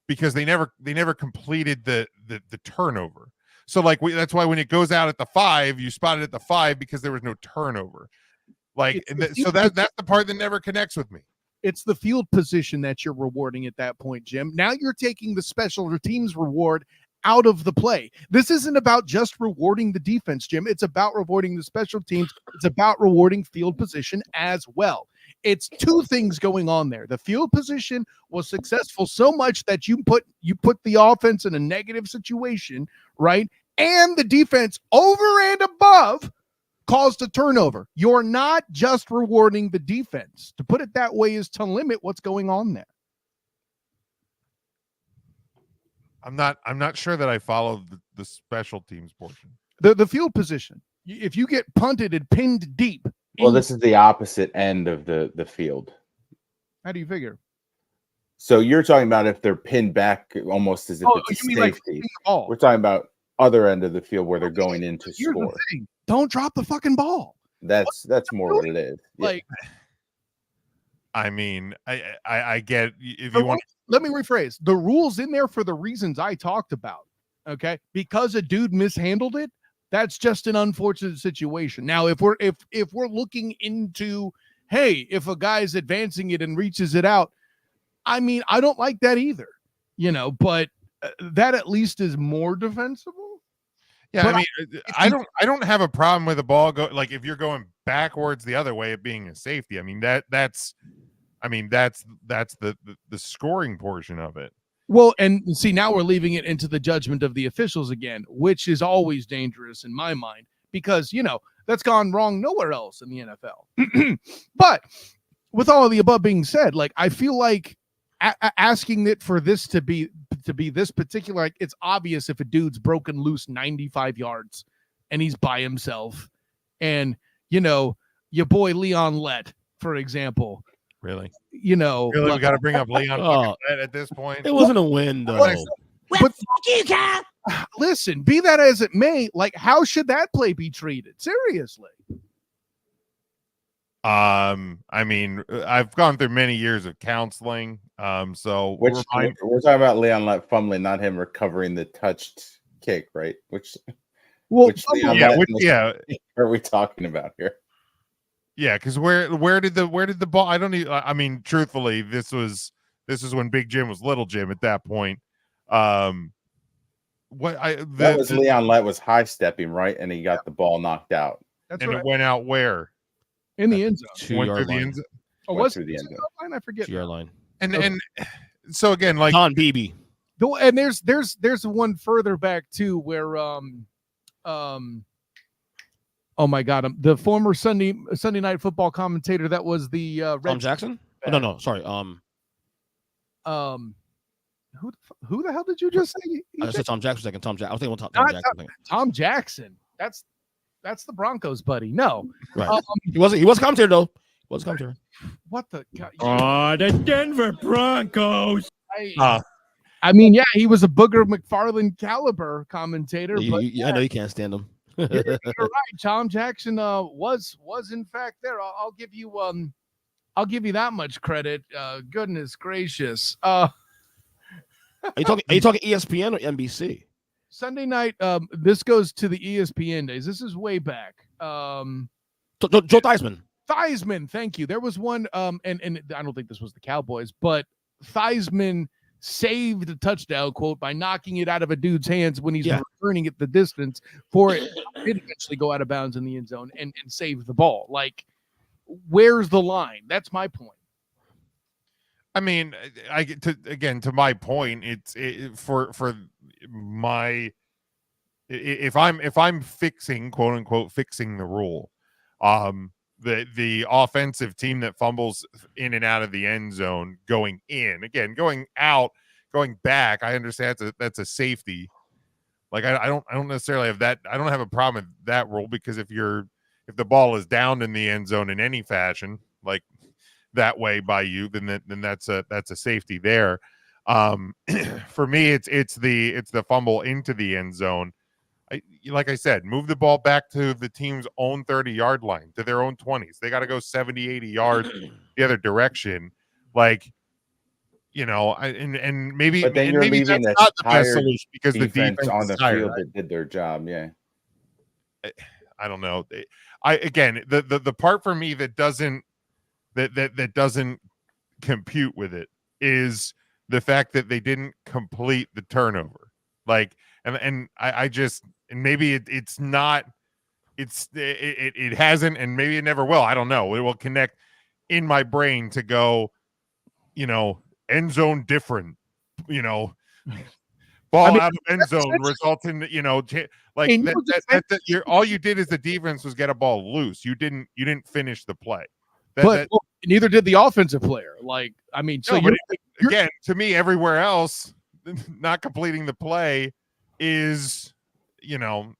because they never completed the turnover. So that's why when it goes out at the 5, you spot it at the 5 because there was no turnover. That's the part that never connects with me. It's the field position that you're rewarding at that point, Jim. Now you're taking the special teams reward out of the play. This isn't about just rewarding the defense, Jim. It's about rewarding the special teams. It's about rewarding field position as well. It's two things going on there. The field position was successful so much that you put the offense in a negative situation, right? And the defense over and above caused a turnover. You're not just rewarding the defense. To put it that way is to limit what's going on there. I'm not sure that I follow the special teams portion. The field position. If you get punted and pinned deep. Well, this is the opposite end of the field. How do you figure? So you're talking about if they're pinned back almost as if it's a safety. Like we're talking about other end of the field where they're going in to Here's score. the thing. Don't drop the fucking ball. That's more what it is. Yeah. Like, I mean, I get if you want. Let me rephrase. The rule's in there for the reasons I talked about. Okay, because a dude mishandled it. That's just an unfortunate situation. Now, if we're looking into, hey, if a guy's advancing it and reaches it out, I mean, I don't like that either. But that at least is more defensible. Yeah, But I mean, I don't have a problem with the ball like if you're going backwards the other way, it being a safety. I mean that's the scoring portion of it. Well, and see, now we're leaving it into the judgment of the officials again, which is always dangerous in my mind because that's gone wrong nowhere else in the NFL. But with all of the above being said, like I feel like asking it for this to be this particular, like it's obvious if a dude's broken loose 95 yards and he's by himself, and your boy Leon Lett, for example. Really? We got to bring up Leon at this point. It wasn't a win, though. But listen, be that as it may, like how should that play be treated? Seriously. I mean, I've gone through many years of counseling. So we're talking about Leon Lett fumbling, not him recovering the touched kick, right? Which are we talking about here? Yeah, because where did the ball? I don't even. I mean, truthfully, this is when Big Jim was Little Jim at that point. Leon Lett was high stepping, right, and he got the ball knocked out. That's and right. It went out where? In the end zone. 2-yard line. Oh, went through the end zone. I forget. 2-yard line. And so again, like Don Beebe. And there's one further back too where oh my God, the former Sunday Night Football commentator that was the Tom Jackson? Oh, no, sorry. Who the hell did you just say? I said Tom Jackson second. Tom Jackson. I think Tom Jackson. Tom Jackson. That's the Broncos, buddy. No, right. He was a commentator though. He was a commentator. What the? The Denver Broncos. I mean, yeah, he was a Booger McFarland caliber commentator. But I know you can't stand him. You're right. Tom Jackson was in fact there. I'll give you that much credit. Goodness gracious. Are you talking ESPN or NBC? Sunday night. This goes to the ESPN days. This is way back. Joe Theismann. Theismann, thank you. There was one, and I don't think this was the Cowboys, but Theismann saved a touchdown quote by knocking it out of a dude's hands when he's returning it the distance for it to eventually go out of bounds in the end zone and save the ball. Like, where's the line? That's my point. I mean, to my point, if I'm fixing, quote unquote, fixing the rule, the offensive team that fumbles in and out of the end zone going in, again, going out, going back, I understand that's a safety. Like I don't necessarily have that. I don't have a problem with that rule because if the ball is downed in the end zone in any fashion, like that way by you, then that's a safety there. For me, it's the fumble into the end zone. Like I said, move the ball back to the team's own 30-yard line, to their own 20s. They got to go 70, 80 yards the other direction. Like, and maybe, but then you're maybe leaving that's not the best solution because the defense on the tired, field right? that did their job. Yeah. I don't know. The part for me that doesn't compute with it is the fact that they didn't complete the turnover. Like, and I just, and maybe it hasn't, and maybe it never will. I don't know. It will connect in my brain to go, end zone different, ball out of end zone results in, like all you did as the defense was get a ball loose. You didn't finish the play. Neither did the offensive player. Like, I mean, so again, to me, everywhere else, not completing the play is you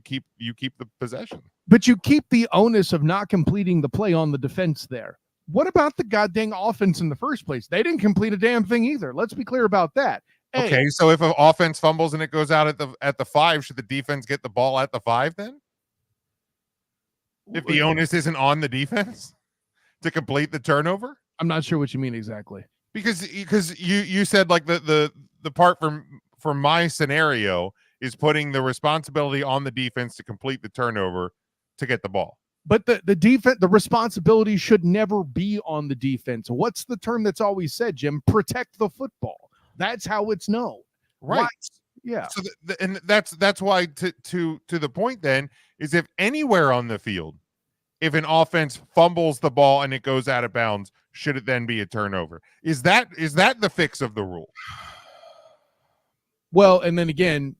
keep the possession. But you keep the onus of not completing the play on the defense there. What about the goddamn offense in the first place? They didn't complete a damn thing either. Let's be clear about that. Okay, so if an offense fumbles and it goes out at the 5, should the defense get the ball at the 5 then? If the onus isn't on the defense to complete the turnover? I'm not sure what you mean exactly. Because you said like the part from my scenario is putting the responsibility on the defense to complete the turnover to get the ball. But the defense, the responsibility should never be on the defense. What's the term that's always said, Jim? Protect the football. That's how it's known. Right. Why? Yeah. So and that's why to the point then is if anywhere on the field, if an offense fumbles the ball and it goes out of bounds, should it then be a turnover? Is that the fix of the rule? Well, and then again,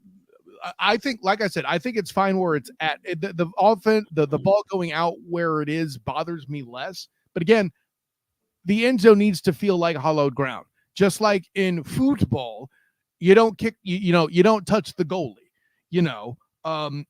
I think, like I said, I think it's fine where it's at. The offense, the ball going out where it is bothers me less. But again, the end zone needs to feel like hollowed ground. Just like in football, you don't kick, you don't touch the goalie.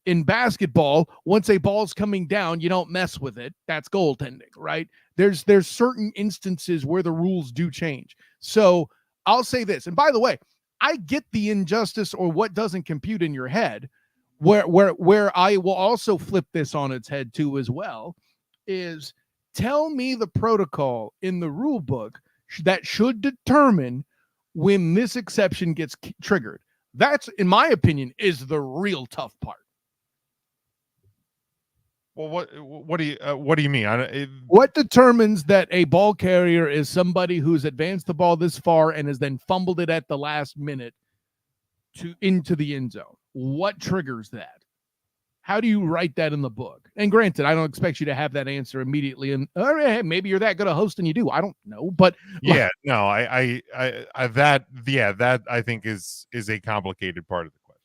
In basketball, once a ball's coming down, you don't mess with it. That's goaltending, right? There's certain instances where the rules do change. So I'll say this, and by the way, I get the injustice or what doesn't compute in your head. Where I will also flip this on its head too as well is tell me the protocol in the rule book that should determine when this exception gets triggered. That's, in my opinion, is the real tough part. Well, what do you mean? What determines that a ball carrier is somebody who's advanced the ball this far and has then fumbled it at the last minute into the end zone? What triggers that? How do you write that in the book? And granted, I don't expect you to have that answer immediately. And maybe you're that good a host and you do. I don't know, but yeah, no, that I think is a complicated part of the question.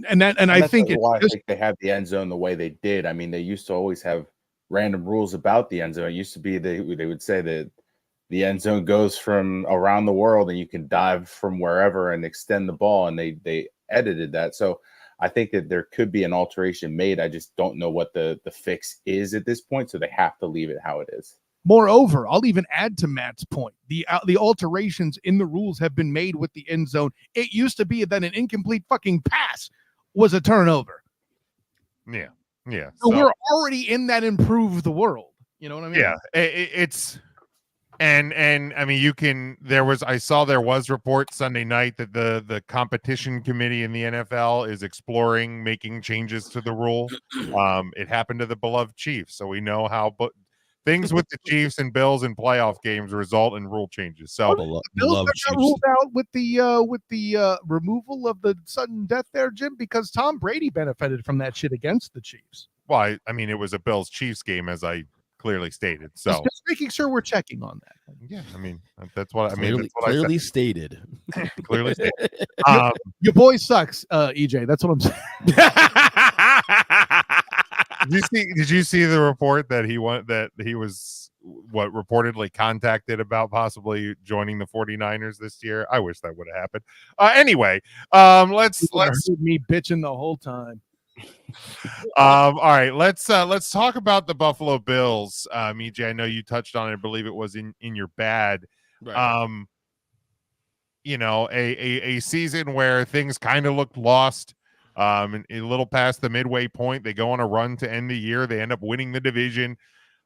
And I think I think they have the end zone the way they did. I mean, they used to always have random rules about the end zone. It used to be they would say that the end zone goes from around the world and you can dive from wherever and extend the ball, and they edited that. So I think that there could be an alteration made. I just don't know what the fix is at this point, so they have to leave it how it is. Moreover, I'll even add to Matt's point. The alterations in the rules have been made with the end zone. It used to be that an incomplete fucking pass was a turnover. Yeah. So we're already in that improved the world. You know what I mean? Yeah, it's and I mean I saw there was reports Sunday night that the competition committee in the NFL is exploring making changes to the rule. It happened to the beloved Chiefs, so we know how things with the Chiefs and Bills in playoff games result in rule changes. So the Bills got ruled out with the removal of the sudden death there, Jim, because Tom Brady benefited from that shit against the Chiefs. Well, I mean, it was a Bills Chiefs game, as I clearly stated. So just making sure we're checking on that. Yeah, I mean, that's what I mean. Clearly, that's what clearly I stated. Clearly stated. Your boy sucks, EJ. That's what I'm saying. Did you see the report that he was reportedly contacted about possibly joining the 49ers this year? I wish that would have happened. Anyway, let's heard me bitching the whole time. All right, let's talk about the Buffalo Bills. EJ, I know you touched on it. I believe it was in your bad. Right. A season where things kind of looked lost. And a little past the midway point, they go on a run to end the year. They end up winning the division.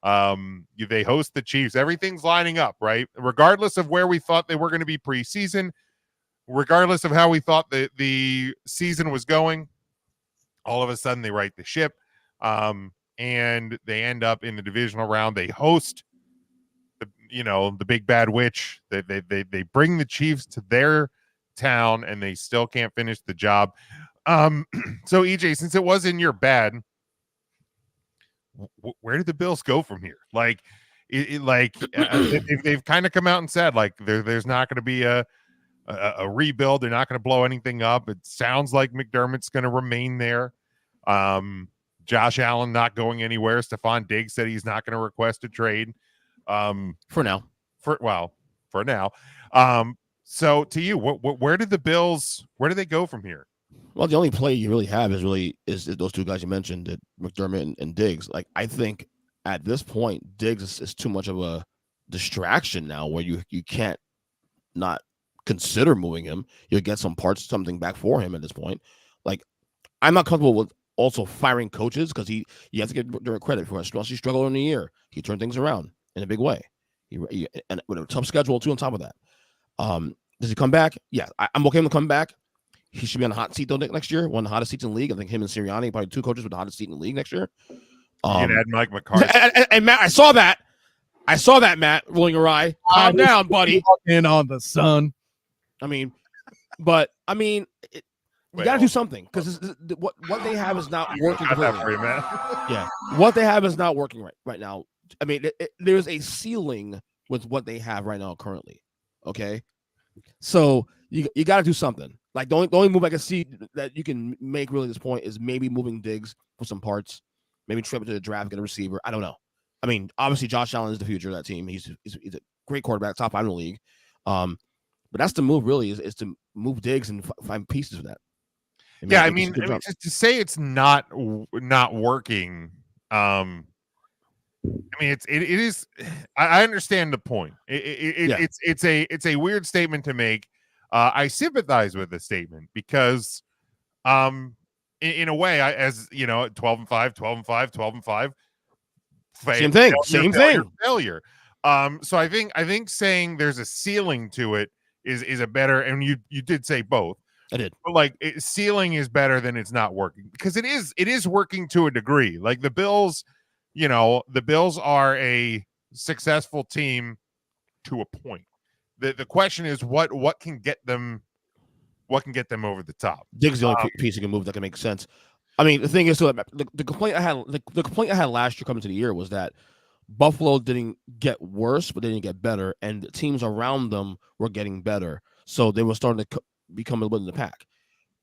They host the Chiefs. Everything's lining up, right? Regardless of where we thought they were going to be preseason, regardless of how we thought the season was going, all of a sudden they right the ship, and they end up in the divisional round. They host the big bad witch. They bring the Chiefs to their town, and they still can't finish the job. So EJ, since it was in your bad, where did the Bills go from here? Like, they've kind of come out and said like there's not going to be a rebuild. They're not going to blow anything up. It sounds like McDermott's going to remain there. Josh Allen not going anywhere. Stephon Diggs said he's not going to request a trade. For now. For now. So to you, where did the Bills? Where do they go from here? Well, the only play you really have is those two guys you mentioned, McDermott and Diggs. Like, I think at this point, Diggs is too much of a distraction now, where you can't not consider moving him. You'll get something back for him at this point. Like, I'm not comfortable with also firing coaches because you have to give Dirk credit for us. He struggled in the year. He turned things around in a big way. And with a tough schedule too on top of that. Does he come back? Yeah, I'm okay with him to come back. He should be on the hot seat though next year. One of the hottest seats in the league. I think him and Sirianni, probably 2 coaches with the hottest seat in the league next year. You can add Mike McCarthy. And Matt, I saw that, Matt, rolling your eye. Calm down, buddy. In on the sun. You got to do something because what they have is not working. Yeah, what they have is not working right now. I mean, there's a ceiling with what they have right now currently. Okay, so you got to do something. Like the only move I can see that you can make really at this point is maybe moving Diggs for some parts, maybe trip to the draft, get a receiver. I don't know. I mean, obviously Josh Allen is the future of that team. He's a great quarterback, top 5 in the league. But that's the move really is to move Diggs and find pieces of that. Yeah, I mean, to say it's not working. It is. I understand the point. It's a weird statement to make. I sympathize with the statement because, in a way, as you know, 12-5, 12-5, 12-5. Same thing. Failure. So I think saying there's a ceiling to it is a better. And you did say both. I did. But like ceiling is better than it's not working because it is working to a degree. Like the Bills, the Bills are a successful team to a point. The question is what can get them over the top. Diggs is the only piece you can move that can make sense. I mean, the thing is, so the complaint I had last year coming to the year was that Buffalo didn't get worse, but they didn't get better, and the teams around them were getting better. So they were starting to become a little bit in the pack.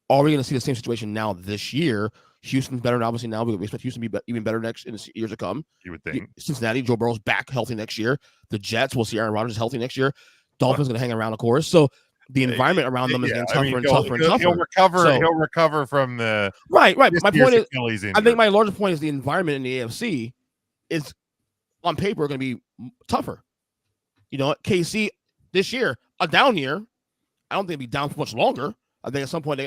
Are we going to see the same situation now this year? Houston's better, and obviously now we expect Houston to be even better in the years to come. You would think. Cincinnati, Joe Burrow's back healthy next year. The Jets, we'll see Aaron Rodgers healthy next year. Dolphins going to hang around, of course. So the environment around them is getting tougher and tougher and tougher. He'll recover from the right. My point is, I think my larger point is the environment in the AFC is on paper going to be tougher. KC this year, a down year. I don't think they'll be down for much longer. I think at some point,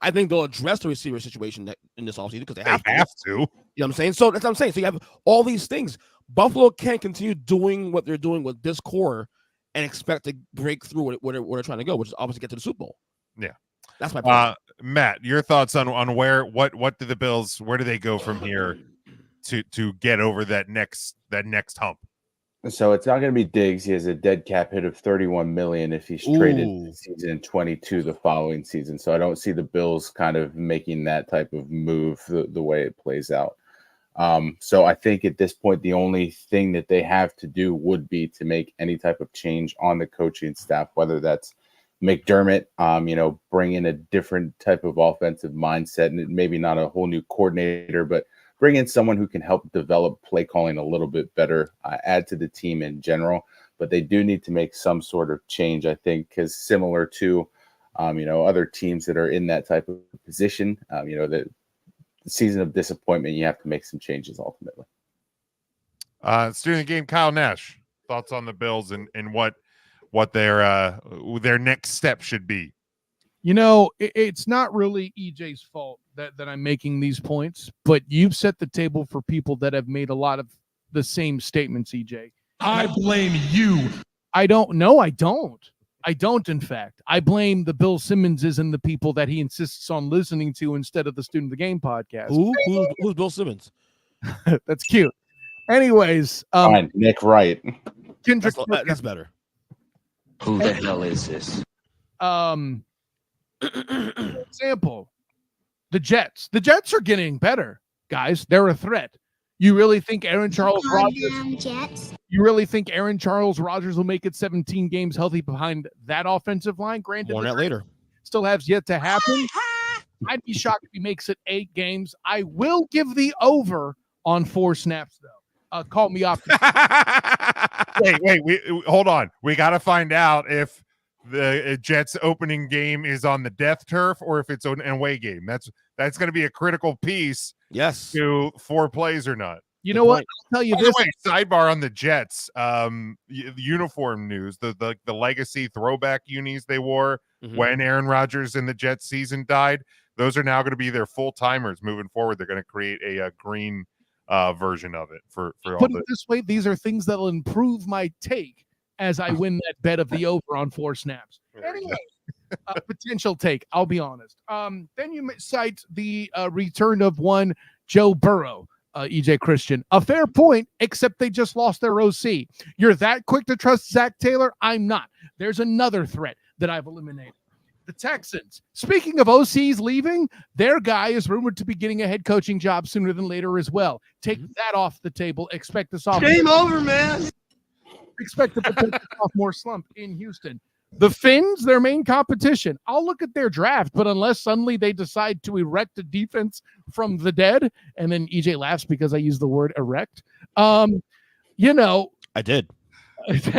I think they'll address the receiver situation in this offseason because they have to. You know what I'm saying? So that's what I'm saying. So you have all these things. Buffalo can't continue doing what they're doing with this core and expect to break through where they're trying to go, which is obviously get to the Super Bowl. Yeah, that's my point. Matt, your thoughts on what do the Bills, where do they go from here to get over that next hump? So it's not going to be Diggs. He has a dead cap hit of $31 million if he's traded season 22 the following season. So I don't see the Bills kind of making that type of move the way it plays out. So I think at this point, the only thing that they have to do would be to make any type of change on the coaching staff, whether that's McDermott, bring in a different type of offensive mindset, and maybe not a whole new coordinator, but bring in someone who can help develop play calling a little bit better, add to the team in general. But they do need to make some sort of change, I think, because similar to, other teams that are in that type of position, the season of disappointment, you have to make some changes ultimately. Student of the game, Kyle Nash, thoughts on the Bills and what their next step should be. It's not really EJ's fault that I'm making these points, but you've set the table for people that have made a lot of the same statements, EJ. I blame you. I don't. No, I don't. I don't, in fact. I blame the Bill Simmonses and the people that he insists on listening to instead of the Student of the Game podcast. Who's Bill Simmons? That's cute. Anyways. Fine, Nick Wright. That's better. Who the hell is this? For example, the Jets. The Jets are getting better, guys. They're a threat. You really think Aaron Charles Rodgers? You really think Aaron Charles Rodgers will make it 17 games healthy behind that offensive line? Granted, more that later. Still has yet to happen. I'd be shocked if he makes it 8 games. I will give the over on 4 snaps, though. Call me optimistic. Wait. Hold on. We got to find out if the Jets opening game is on the death turf or if it's an away game. That's going to be a critical piece. Yes. To 4 plays or not. You know what? I'll tell you By this. the way, sidebar on the Jets. Uniform news. The legacy throwback unis they wore when Aaron Rodgers and the Jets season died. Those are now going to be their full timers moving forward. They're going to create a green version of it for all. Put it this way: these are things that'll improve my take as I win that bet of the over on 4 snaps. Anyway, potential take. I'll be honest. Then you cite the return of one Joe Burrow. EJ Christian, a fair point, except they just lost their OC. You're that quick to trust Zach Taylor? I'm not. There's another threat that I've eliminated. The Texans. Speaking of OCs leaving, their guy is rumored to be getting a head coaching job sooner than later as well. Take that off the table. Expect the sophomore. Game over, man. Expect the potential sophomore slump in Houston. The Finns, their main competition. I'll look at their draft, but unless suddenly they decide to erect a defense from the dead, and then EJ laughs because I use the word erect. I did. With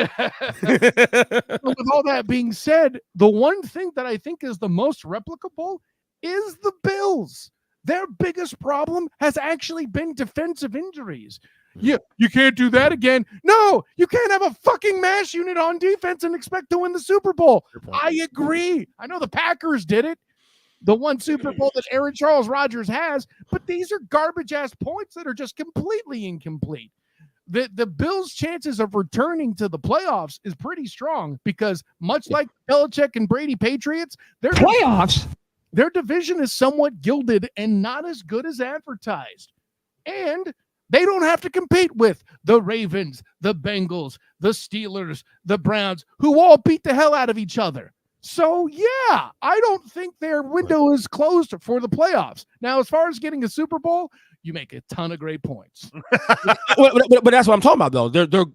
all that being said, the one thing that I think is the most replicable is the Bills. Their biggest problem has actually been defensive injuries. Yeah, you can't do that again. No, you can't have a fucking MASH unit on defense and expect to win the Super Bowl. I agree. I know the Packers did it. The one Super Bowl that Aaron Charles Rodgers has, but these are garbage-ass points that are just completely incomplete. The Bills' chances of returning to the playoffs is pretty strong because much like Belichick and Brady Patriots, their division is somewhat gilded and not as good as advertised. And they don't have to compete with the Ravens, the Bengals, the Steelers, the Browns, who all beat the hell out of each other. So, yeah, I don't think their window is closed for the playoffs. Now, as far as getting a Super Bowl, you make a ton of great points. but that's what I'm talking about, though.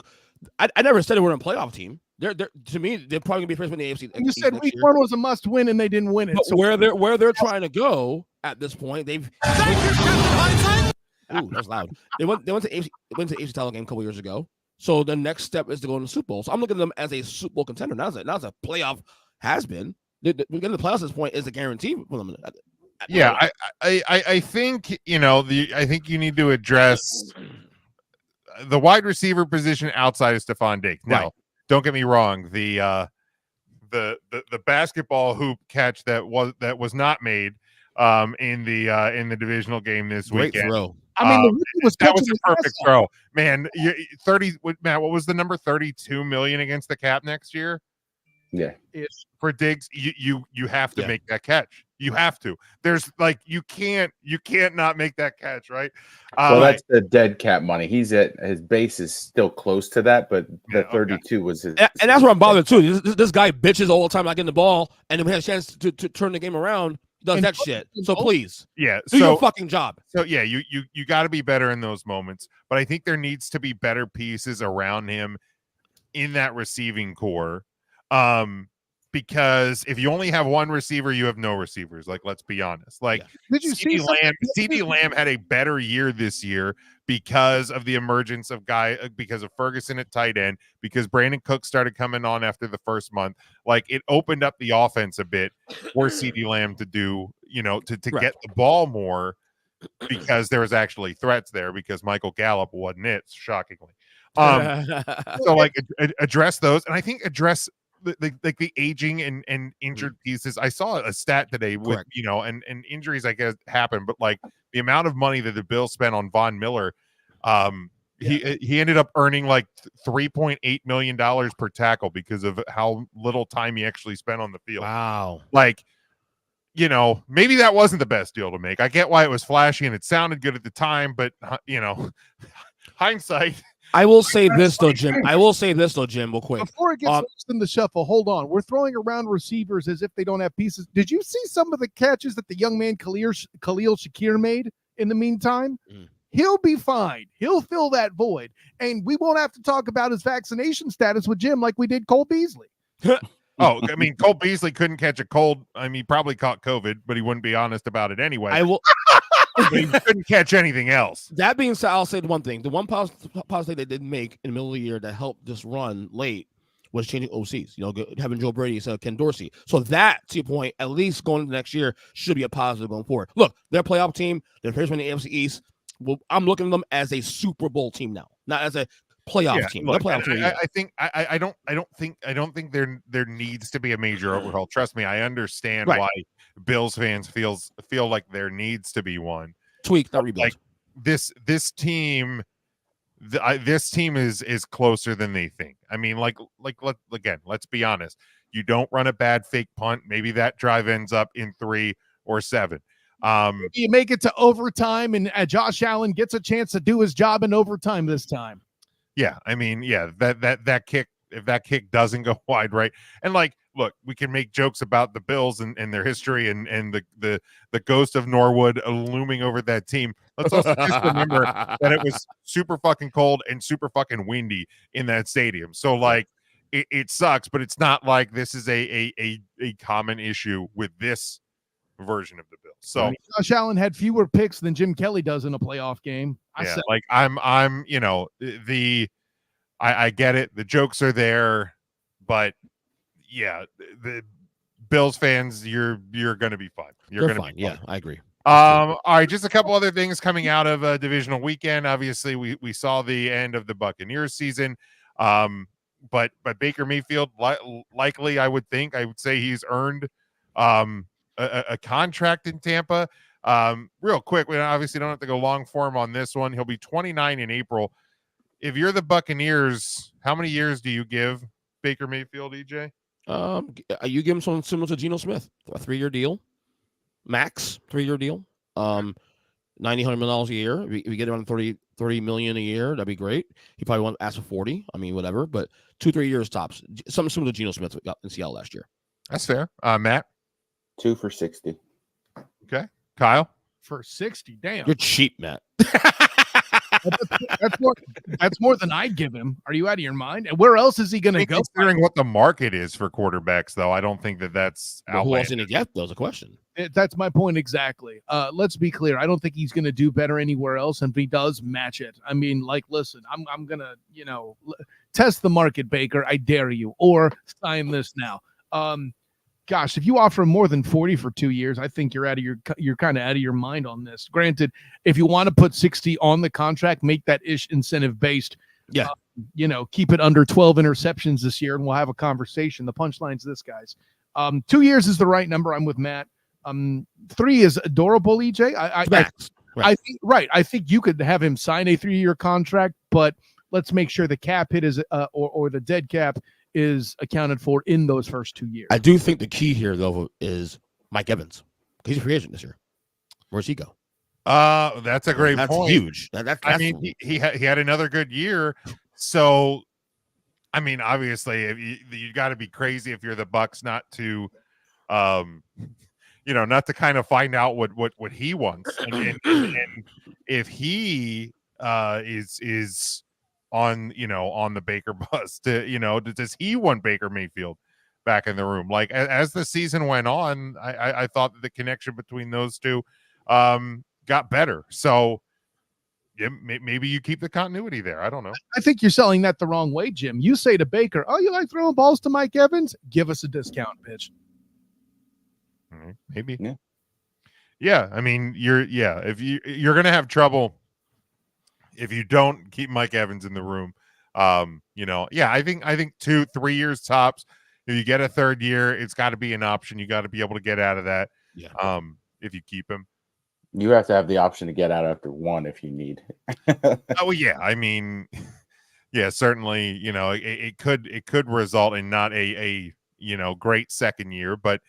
I never said they were a playoff team. To me, they're probably gonna be first in the AFC. You said week 1 was a must-win, and they didn't win it. But so where they're trying to go at this point, they've. Ooh, that's loud. They went to AFC title game a couple years ago. So the next step is to go in the Super Bowl. So I'm looking at them as a Super Bowl contender. Now it's a playoff has been. Getting the playoffs at this point is a guarantee for them. Yeah, I think I think you need to address the wide receiver position outside of Stephon Diggs. Now, don't get me wrong. The basketball hoop catch that was not made in the divisional game this Great weekend. Throw. I mean, that was a perfect throw, man. 30, Matt. What was the number? 32 million against the cap next year. Yeah, for Diggs, you have to make that catch. You have to. There's you can't not make that catch, right? Well, that's the dead cap money. He's at his base is still close to that, but the 32 was his. And that's what I'm bothered too. This guy bitches all the time, not getting the ball, and then we had a chance to turn the game around. Does that shit. So please, do your fucking job. So yeah, you got to be better in those moments. But I think there needs to be better pieces around him in that receiving core. Because if you only have one receiver, you have no receivers. Let's be honest. Did you see CeeDee Lamb had a better year this year because of the emergence of because of Ferguson at tight end, because Brandon Cook started coming on after the first month. It opened up the offense a bit for CeeDee Lamb to do, to get the ball more, because there was actually threats there, because Michael Gallup wasn't it, shockingly. So address those, and I think address the aging and injured pieces. I saw a stat today with and injuries I guess happen, but the amount of money that the Bills spent on Von Miller, he ended up earning $3.8 million per tackle because of how little time he actually spent on the field. Wow. Maybe that wasn't the best deal to make. I get why it was flashy and it sounded good at the time, but hindsight. I will say this though, Jim, real quick. Before it gets lost in the shuffle, hold on. We're throwing around receivers as if they don't have pieces. Did you see some of the catches that the young man Khalil Shakir made in the meantime? He'll be fine. He'll fill that void. And we won't have to talk about his vaccination status with Jim like we did Cole Beasley. Oh, I mean, Cole Beasley couldn't catch a cold. I mean, he probably caught COVID, but he wouldn't be honest about it anyway. I will. He couldn't catch anything else. That being said, I'll say the one thing. The one policy they did make in the middle of the year that helped this run late was changing OCs, having Joe Brady instead of Ken Dorsey. So that, to your point, at least going into next year should be a positive going forward. Look, they're a playoff team. They're first in the AFC East. I'm looking at them as a Super Bowl team now, not as a playoff team. Look, Playoff team I don't think there needs to be a major overhaul. Trust me, I understand Right. why Bills fans feel like there needs to be one. Tweak, not rebuild. Like this team. This team is closer than they think. I mean, let's be honest. You don't run a bad fake punt. Maybe that drive ends up in 3 or 7. Maybe you make it to overtime, and Josh Allen gets a chance to do his job in overtime this time. Yeah, I mean, that kick, if that kick doesn't go wide, right? And look, we can make jokes about the Bills and their history and the ghost of Norwood looming over that team. Let's also just remember that it was super fucking cold and super fucking windy in that stadium. So it sucks, but it's not like this is a common issue with this version of the Bills. So Josh Allen had fewer picks than Jim Kelly does in a playoff game. I get it. The jokes are there, but yeah, the Bills fans, you're going to be fine. You're going to be fine. Yeah, I agree. All right, just a couple other things coming out of a divisional weekend. Obviously, we saw the end of the Buccaneers season. But Baker Mayfield, likely, I would say he's earned a contract in Tampa. Real quick, we obviously don't have to go long for him on this one. He'll be 29 in April. If you're the Buccaneers, how many years do you give Baker Mayfield, EJ? You give him something similar to Geno Smith, a 3-year deal, max 3-year deal. $90 million a year. If we get around 30 million a year, that'd be great. He probably won't ask for 40. I mean, whatever, but 2-3 years tops. Something similar to Geno Smith got in Seattle last year. That's fair. Matt? 2 for 60. Okay. Kyle? For 60. Damn. You're cheap, Matt. That's more than I'd give him. Are you out of your mind? And where else is he going to go? Considering what the market is for quarterbacks, though, I don't think that's outlandish. Who else going to get? That's a question. That's my point exactly. Let's be clear. I don't think he's going to do better anywhere else. And if he does, match it. I mean, listen, I'm going to, test the market, Baker. I dare you. Or sign this now. Gosh, if you offer more than 40 for 2 years, I think you're kind of out of your mind on this. Granted, if you want to put 60 on the contract, make that incentive based. Yeah. Keep it under 12 interceptions this year, and we'll have a conversation. The punchline's this, guys. 2 years is the right number. I'm with Matt. 3 is adorable, EJ. I think you could have him sign a 3-year contract, but let's make sure the cap hit is or the dead cap is accounted for in those first 2 years. I do think the key here, though, is Mike Evans. He's a free agent this year. Where's he go? That's a great point. That's huge. I mean, he had another good year. So, I mean, obviously, you got to be crazy if you're the Bucks not to, not to kind of find out what he wants, and if he is on the Baker bus does he want Baker Mayfield back in the room? Like as the season went on, I thought that the connection between those two got better. So yeah, maybe you keep the continuity there. I don't know. I think you're selling that the wrong way, Jim. You say to Baker, "Oh, you like throwing balls to Mike Evans? Give us a discount, bitch." Maybe. Yeah. I mean, if you're gonna have trouble if you don't keep Mike Evans in the room. I think 2-3 years tops. If you get a third year, it's got to be an option. You got to be able to get out of that. Yeah. If you keep him, you have to have the option to get out after 1 if you need. Oh yeah, I mean, yeah, certainly. It could result in not a great second year, but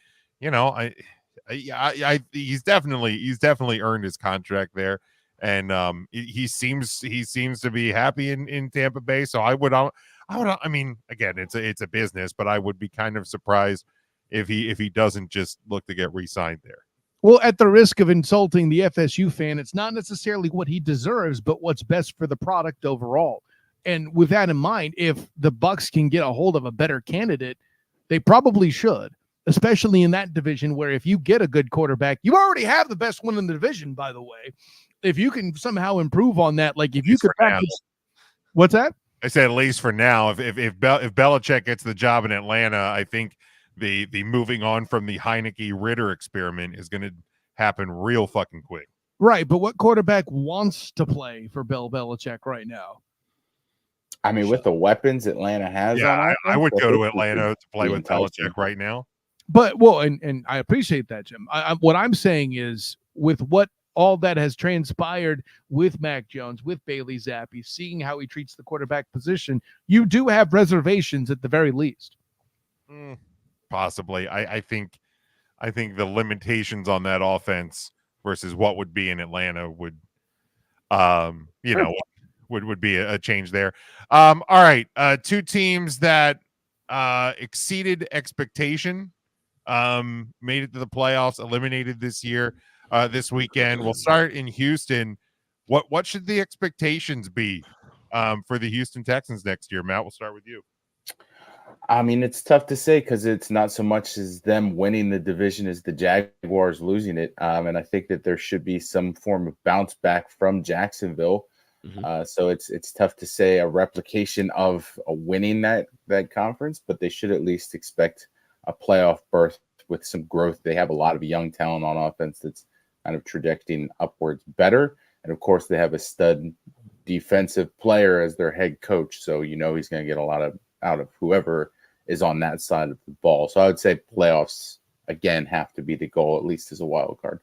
he's definitely earned his contract there. And he seems to be happy in Tampa Bay. So I mean, again, it's a business, but I would be kind of surprised if he doesn't just look to get re-signed there. Well, at the risk of insulting the FSU fan, it's not necessarily what he deserves, but what's best for the product overall. And with that in mind, if the Bucks can get a hold of a better candidate, they probably should, especially in that division where if you get a good quarterback, you already have the best one in the division, by the way. If you can somehow improve on that, like if you could practice, what's that? I said at least for now. If Belichick gets the job in Atlanta, I think the moving on from the Heineke Ritter experiment is going to happen real fucking quick. Right, but what quarterback wants to play for Bill Belichick right now? I mean, with the weapons Atlanta has, Yeah, I would go to Atlanta to play with enticing. Belichick right now. But and I appreciate that, Jim. What I'm saying is, with what all that has transpired with Mac Jones, with Bailey Zappi, seeing how he treats the quarterback position, you do have reservations at the very least. Possibly. I think the limitations on that offense versus what would be in Atlanta would would be a change there. All right. Two teams that exceeded expectation, made it to the playoffs, eliminated this weekend. We'll start in Houston. What should the expectations be for the Houston Texans next year? Matt, we'll start with you. I mean, it's tough to say because it's not so much as them winning the division as the Jaguars losing it. And I think that there should be some form of bounce back from Jacksonville. So it's tough to say a replication of winning that conference, but they should at least expect a playoff berth with some growth. They have a lot of young talent on offense that's kind of trajecting upwards better. And of course, they have a stud defensive player as their head coach. So, he's going to get a lot out of whoever is on that side of the ball. So I would say playoffs, again, have to be the goal, at least as a wild card.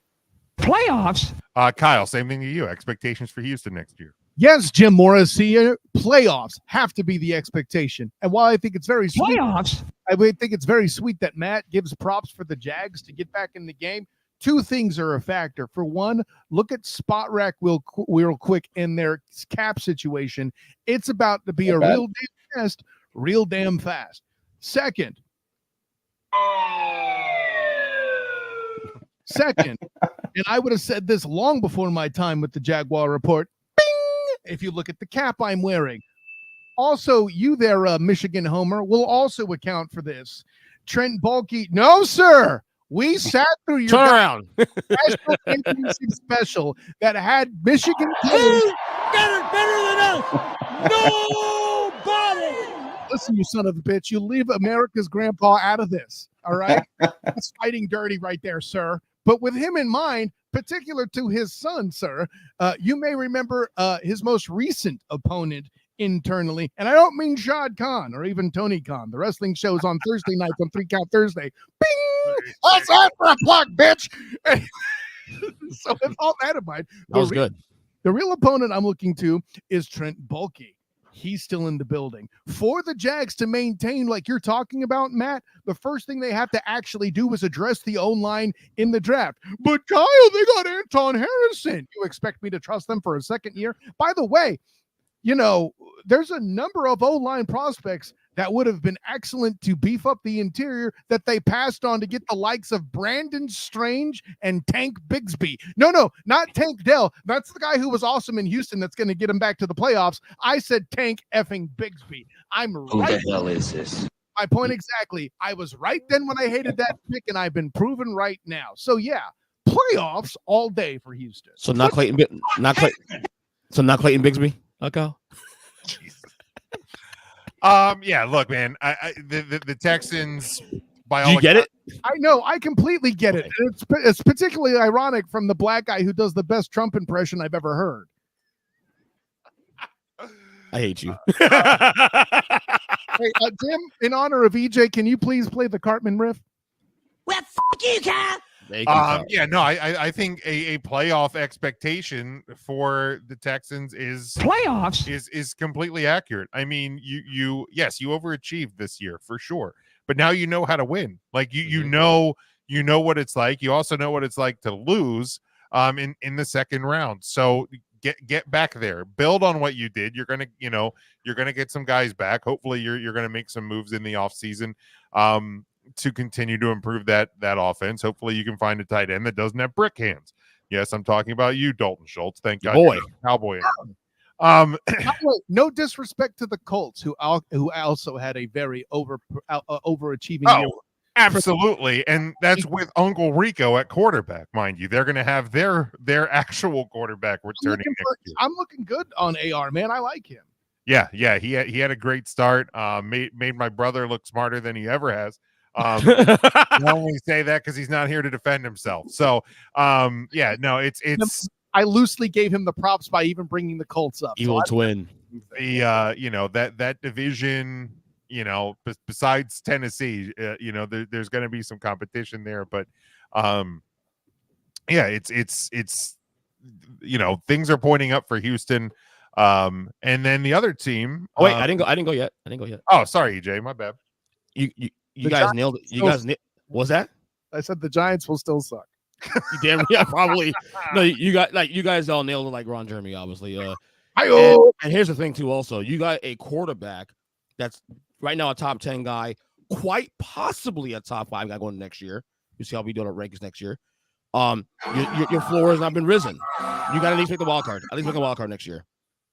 Playoffs? Kyle, same thing to you. Expectations for Houston next year. Yes, Jim Morrissey, playoffs have to be the expectation. And while I think it's very sweet, I think it's very sweet that Matt gives props for the Jags to get back in the game. Two things are a factor. For one, look at Spot Rack real quick in their cap situation. It's about to be a real damn test, real damn fast. Second, and I would have said this long before my time with the Jaguar Report, bing, if you look at the cap I'm wearing. Also, you there, Michigan Homer, will also account for this. Trent Baalke, no, sir. We sat through your turnaround national championship special that had Michigan players. Better than us. Nobody. Listen, you son of a bitch. You leave America's grandpa out of this. All right. That's fighting dirty right there, sir. But with him in mind, particular to his son, sir, you may remember his most recent opponent internally. And I don't mean Shad Khan or even Tony Khan. The wrestling show's on Thursday nights on 3 Count Thursday. Bing! How's that for a plug, bitch? So with all that in mind, that was good. The real opponent I'm looking to is Trent Baalke. He's still in the building. For the Jags to maintain, like you're talking about, Matt, the first thing they have to actually do is address the O-line in the draft. But Kyle, they got Anton Harrison. You expect me to trust them for a second year? By the way, there's a number of O-line prospects that would have been excellent to beef up the interior that they passed on to get the likes of Brandon Strange and Tank Bigsby. No, not Tank Dell. That's the guy who was awesome in Houston that's going to get him back to the playoffs. I said Tank effing Bigsby. Who right. the hell is this? My point exactly. I was right then when I hated that pick, and I've been proven right now. So, yeah, playoffs all day for Houston. So not Clayton Bigsby? Okay. Yeah, look, man, the Texans, by all you get it? I know, I completely get it. It's particularly ironic from the black guy who does the best Trump impression I've ever heard. I hate you. Hey, Tim, in honor of EJ, can you please play the Cartman riff? Well, fuck you, Kyle. Yeah, no, I think a playoff expectation for the Texans is playoffs is completely accurate. I mean, you overachieved this year for sure, but now you know how to win. Like you know what it's like. You also know what it's like to lose in the second round. So get back there, build on what you did. You're gonna get some guys back. Hopefully you're gonna make some moves in the offseason to continue to improve that offense. Hopefully you can find a tight end that doesn't have brick hands. Yes, I'm talking about you, Dalton Schultz. Thank God, boy, Cowboy. No disrespect to the Colts, who also had a very overachieving year. Absolutely, and that's with Uncle Rico at quarterback, mind you. They're going to have their actual quarterback returning next year. I'm looking good on AR, man. I like him. Yeah, he had a great start. Made my brother look smarter than he ever has. I only say that because he's not here to defend himself. So, it's. I loosely gave him the props by even bringing the Colts up. Evil twin. The that division, besides Tennessee, there's going to be some competition there, but it's things are pointing up for Houston. And then the other team. Oh, wait, I didn't go yet. Oh, sorry, EJ, my bad. You guys nailed it. What was that? I said the Giants will still suck. You damn yeah, probably. No, you guys all nailed it like Ron Jeremy, obviously. And here's the thing too. Also, you got a quarterback that's right now a top 10 guy, quite possibly a top 5 guy going next year. You see how we do our rankings next year. Your floor has not been risen. You got to at least make the wild card. At least make a wild card next year.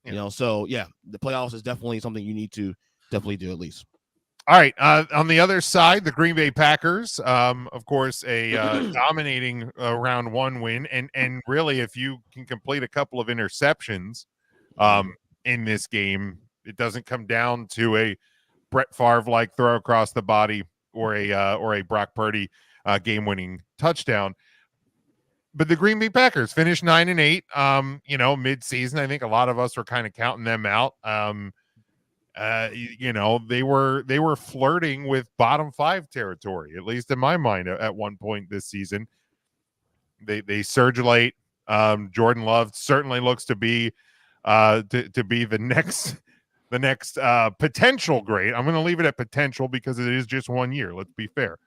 Yeah. So yeah, the playoffs is definitely something you need to definitely do at least. All right. On the other side, the Green Bay Packers, of course, a dominating round 1 win. And really, if you can complete a couple of interceptions in this game, it doesn't come down to a Brett Favre-like throw across the body or a Brock Purdy game-winning touchdown. But the Green Bay Packers finished 9-8, mid-season. I think a lot of us were kind of counting them out. They were flirting with bottom 5 territory, at least in my mind, at one point this season. They surge late. Jordan Love certainly looks to be the next potential great. I'm going to leave it at potential because it is just 1 year. Let's be fair.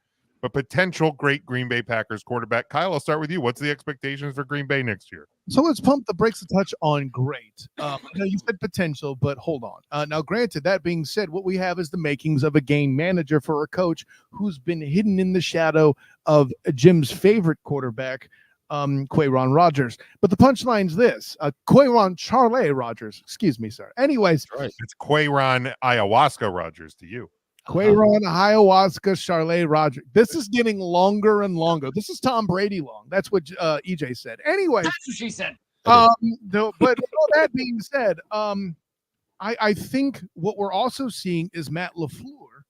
But potential great Green Bay Packers quarterback. Kyle, I'll start with you. What's the expectations for Green Bay next year? So let's pump the brakes a touch on great. I know you said potential, but hold on. Now, granted, that being said, what we have is the makings of a game manager for a coach who's been hidden in the shadow of Jim's favorite quarterback, Quayron Rodgers. But the punchline's this: Quayron Charlie Rodgers. Excuse me, sir. Anyways, right. It's Quayron Ayahuasca Rodgers to you. Quayron, ayahuasca, Charlie Rodgers. This is getting longer and longer. This is Tom Brady long. That's what EJ said. Anyway, That's what she said. But all that being said, I think what we're also seeing is Matt LaFleur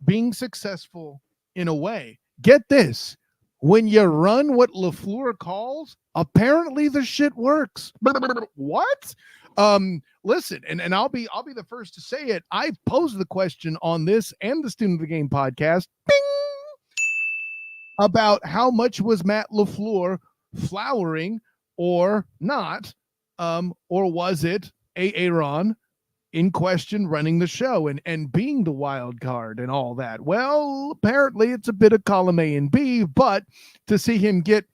being successful in a way. Get this. When you run what LaFleur calls, apparently the shit works. What? Listen, and I'll be the first to say it. I've posed the question on this and the Student of the Game podcast about how much was Matt LaFleur flowering or not, or was it Aaron in question running the show and being the wild card and all that? Well, apparently it's a bit of column A and B, but to see him get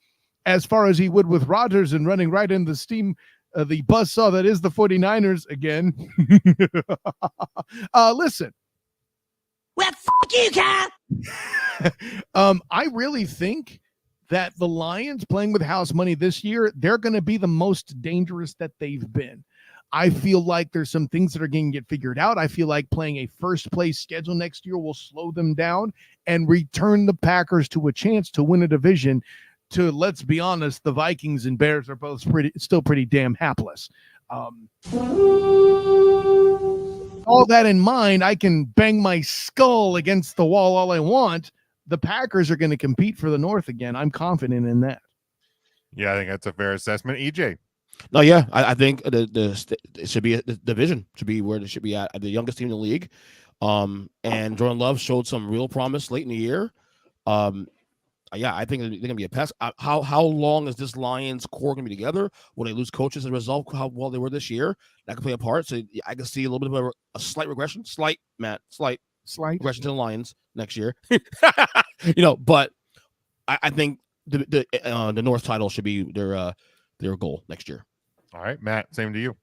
as far as he would with Rodgers and running right into the buzzsaw that is the 49ers again. Listen. Well, fuck you, Kyle. I really think that the Lions playing with house money this year, they're going to be the most dangerous that they've been. I feel like there's some things that are going to get figured out. I feel like playing a first place schedule next year will slow them down and return the Packers to a chance to win a division. To, let's be honest, the Vikings and Bears are both still pretty damn hapless. All that in mind, I can bang my skull against the wall all I want. The Packers are going to compete for the North again. I'm confident in that. Yeah, I think that's a fair assessment. EJ. No, yeah, I think it should be the division should be where it should be at the youngest team in the league. And Jordan Love showed some real promise late in the year. Yeah, I think they're going to be a pass. How long is this Lions core going to be together? Will they lose coaches as a result of how well they were this year? That could play a part. So I can see a little bit of a slight regression. Slight regression to the Lions next year. But I think the North title should be their goal next year. All right, Matt, same to you.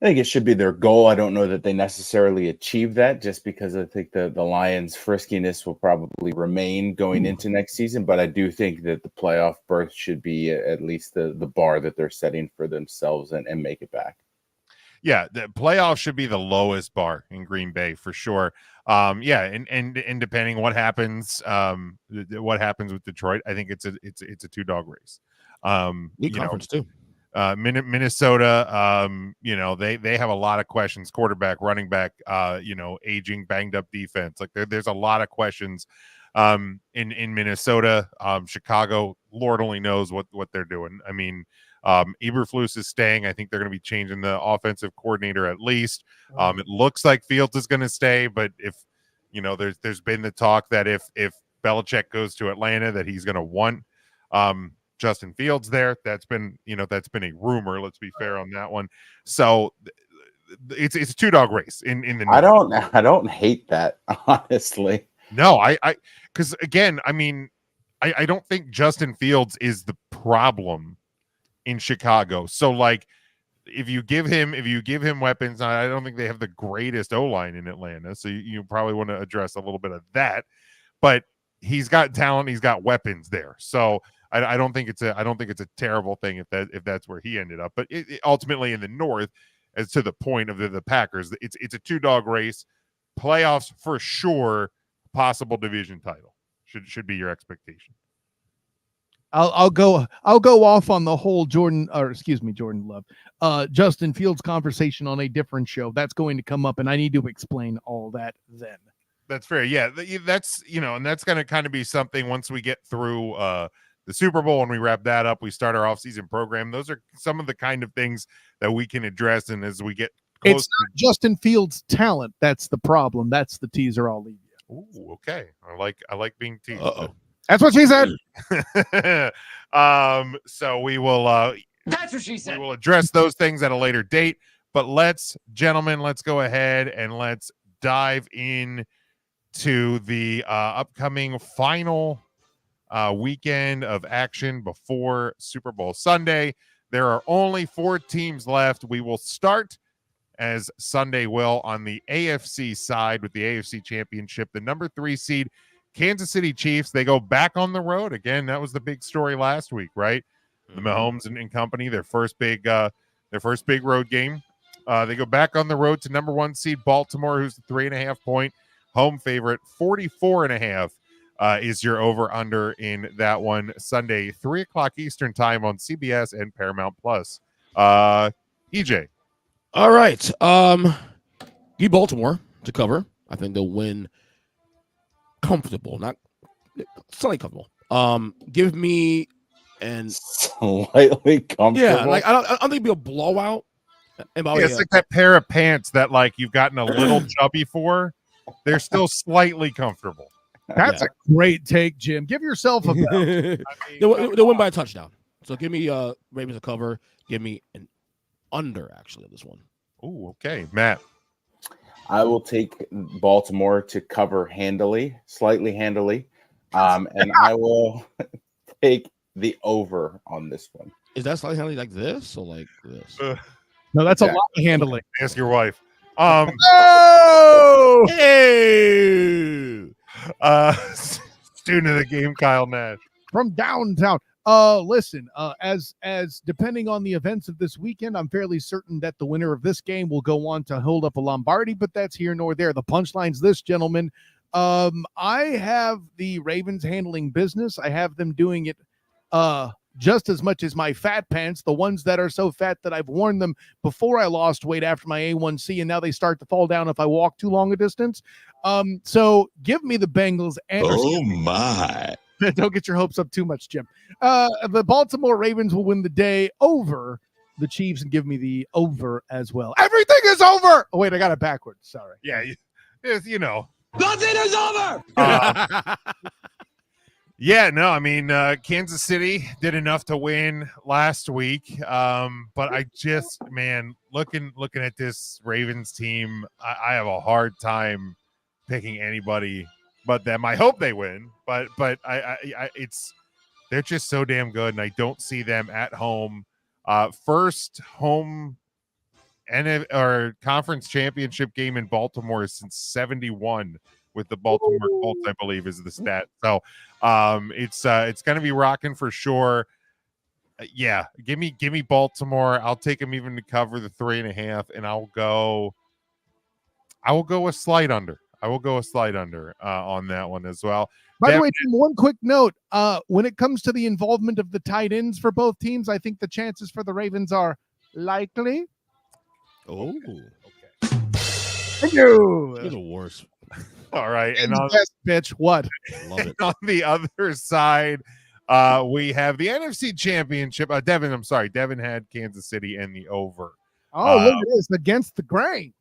I think it should be their goal. I don't know that they necessarily achieve that just because I think the Lions' friskiness will probably remain going into next season. But I do think that the playoff berth should be at least the bar that they're setting for themselves and make it back. Yeah, the playoffs should be the lowest bar in Green Bay for sure. And depending what happens with Detroit, I think it's a 2-dog race. Conference too. Minnesota, they have a lot of questions. Quarterback, running back, aging, banged up defense. Like there's a lot of questions in Minnesota. Chicago, Lord only knows what they're doing. I mean, Eberflus is staying. I think they're going to be changing the offensive coordinator at least. It looks like Fields is going to stay, but if there's been the talk that if Belichick goes to Atlanta, that he's going to want Justin Fields there. That's been a rumor. Let's be fair on that one. So it's a two-dog race in the North. I don't hate that, honestly. No, because again, I mean, I don't think Justin Fields is the problem in Chicago. So like, if you give him weapons, I don't think they have the greatest O-line in Atlanta. So you probably want to address a little bit of that. But he's got talent, he's got weapons there. So I don't think it's a terrible thing if that's where he ended up. But ultimately in the North, as to the point of the Packers, it's a two-dog race. Playoffs for sure. Possible division title should be your expectation. I'll go off on the whole Jordan Love, Justin Fields conversation on a different show. That's going to come up, and I need to explain all that then. That's fair. Yeah, that's and that's going to kind of be something once we get through the Super Bowl and we wrap that up. We start our offseason program. Those are some of the kind of things that we can address, and as we get close, it's not Justin Fields' talent that's the problem. That's the teaser I'll leave you. Ooh, okay. I like being teased. That's what she said. So we will That's what she said. We will address those things at a later date. But gentlemen, let's go ahead and let's dive in to the upcoming final weekend of action before Super Bowl Sunday. There are only 4 teams left. We will start, as Sunday will, on the AFC side with the AFC Championship. The number 3 seed, Kansas City Chiefs, they go back on the road again. That was the big story last week, right? The Mahomes and company, their first big road game. They go back on the road to number 1 seed Baltimore, who's the 3.5-point home favorite. 44.5 is your over/under in that one. Sunday, 3:00 Eastern time on CBS and Paramount Plus. EJ. All right. Give Baltimore to cover. I think they'll win comfortable, not slightly comfortable. Give me slightly comfortable. Yeah, like I don't think it'll be a blowout. And it's like that pair of pants that like you've gotten a little chubby for. They're still slightly comfortable. That's a great take, Jim. Give yourself a belt. They'll win by a touchdown. So give me Ravens to cover. Give me an under actually of this one. Oh, okay, Matt. I will take Baltimore to cover slightly handily, and I will take the over on this one. Is that slightly handily like this or like this? No, that's a lot of handling. Ask your wife. Oh, hey, student of the game, Kyle Nash from downtown. Listen, as depending on the events of this weekend, I'm fairly certain that the winner of this game will go on to hold up a Lombardi, but that's here nor there. The punchline's this, gentlemen. I have the Ravens handling business. I have them doing it just as much as my fat pants, the ones that are so fat that I've worn them before I lost weight after my A1C, and now they start to fall down if I walk too long a distance. So give me the Bengals. Oh, my. Don't get your hopes up too much, Jim. The Baltimore Ravens will win the day over the Chiefs and give me the over as well. Everything is over. Oh, wait, I got it backwards. Sorry. Yeah, Nothing is over. Yeah, no, I mean, Kansas City did enough to win last week. But I just, man, looking at this Ravens team, I have a hard time picking anybody but them. I hope they win, but they're just so damn good, and I don't see them at home. First home conference championship game in Baltimore since '71 with the Baltimore Colts, I believe, is the stat. So it's going to be rocking for sure. Yeah, give me Baltimore. I'll take them even to cover the 3.5, and I will go a slight under. I will go a slight under on that one as well. By the way, Jim, one quick note. When it comes to the involvement of the tight ends for both teams, I think the chances for the Ravens are likely. Oh, okay. Thank you. You're the worst. All right. And on, bitch, what? Love it. On the other side, We have the NFC Championship. Devin had Kansas City and the over. Oh, look at this, against the grain.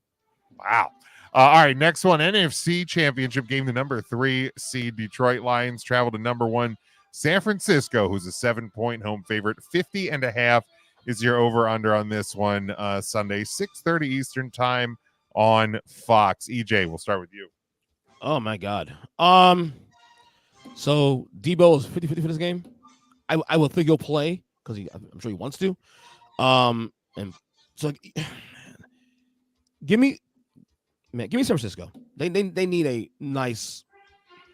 Wow. All right, next one, NFC Championship game. The number 3 seed Detroit Lions travel to number 1 San Francisco, who's a 7-point home favorite. 50.5 is your over-under on this one. Sunday, 6:30 Eastern time on Fox. EJ, we'll start with you. Oh my God. So Debo is 50-50 for this game. I will think he'll play because I'm sure he wants to. And so give me San Francisco. They need a nice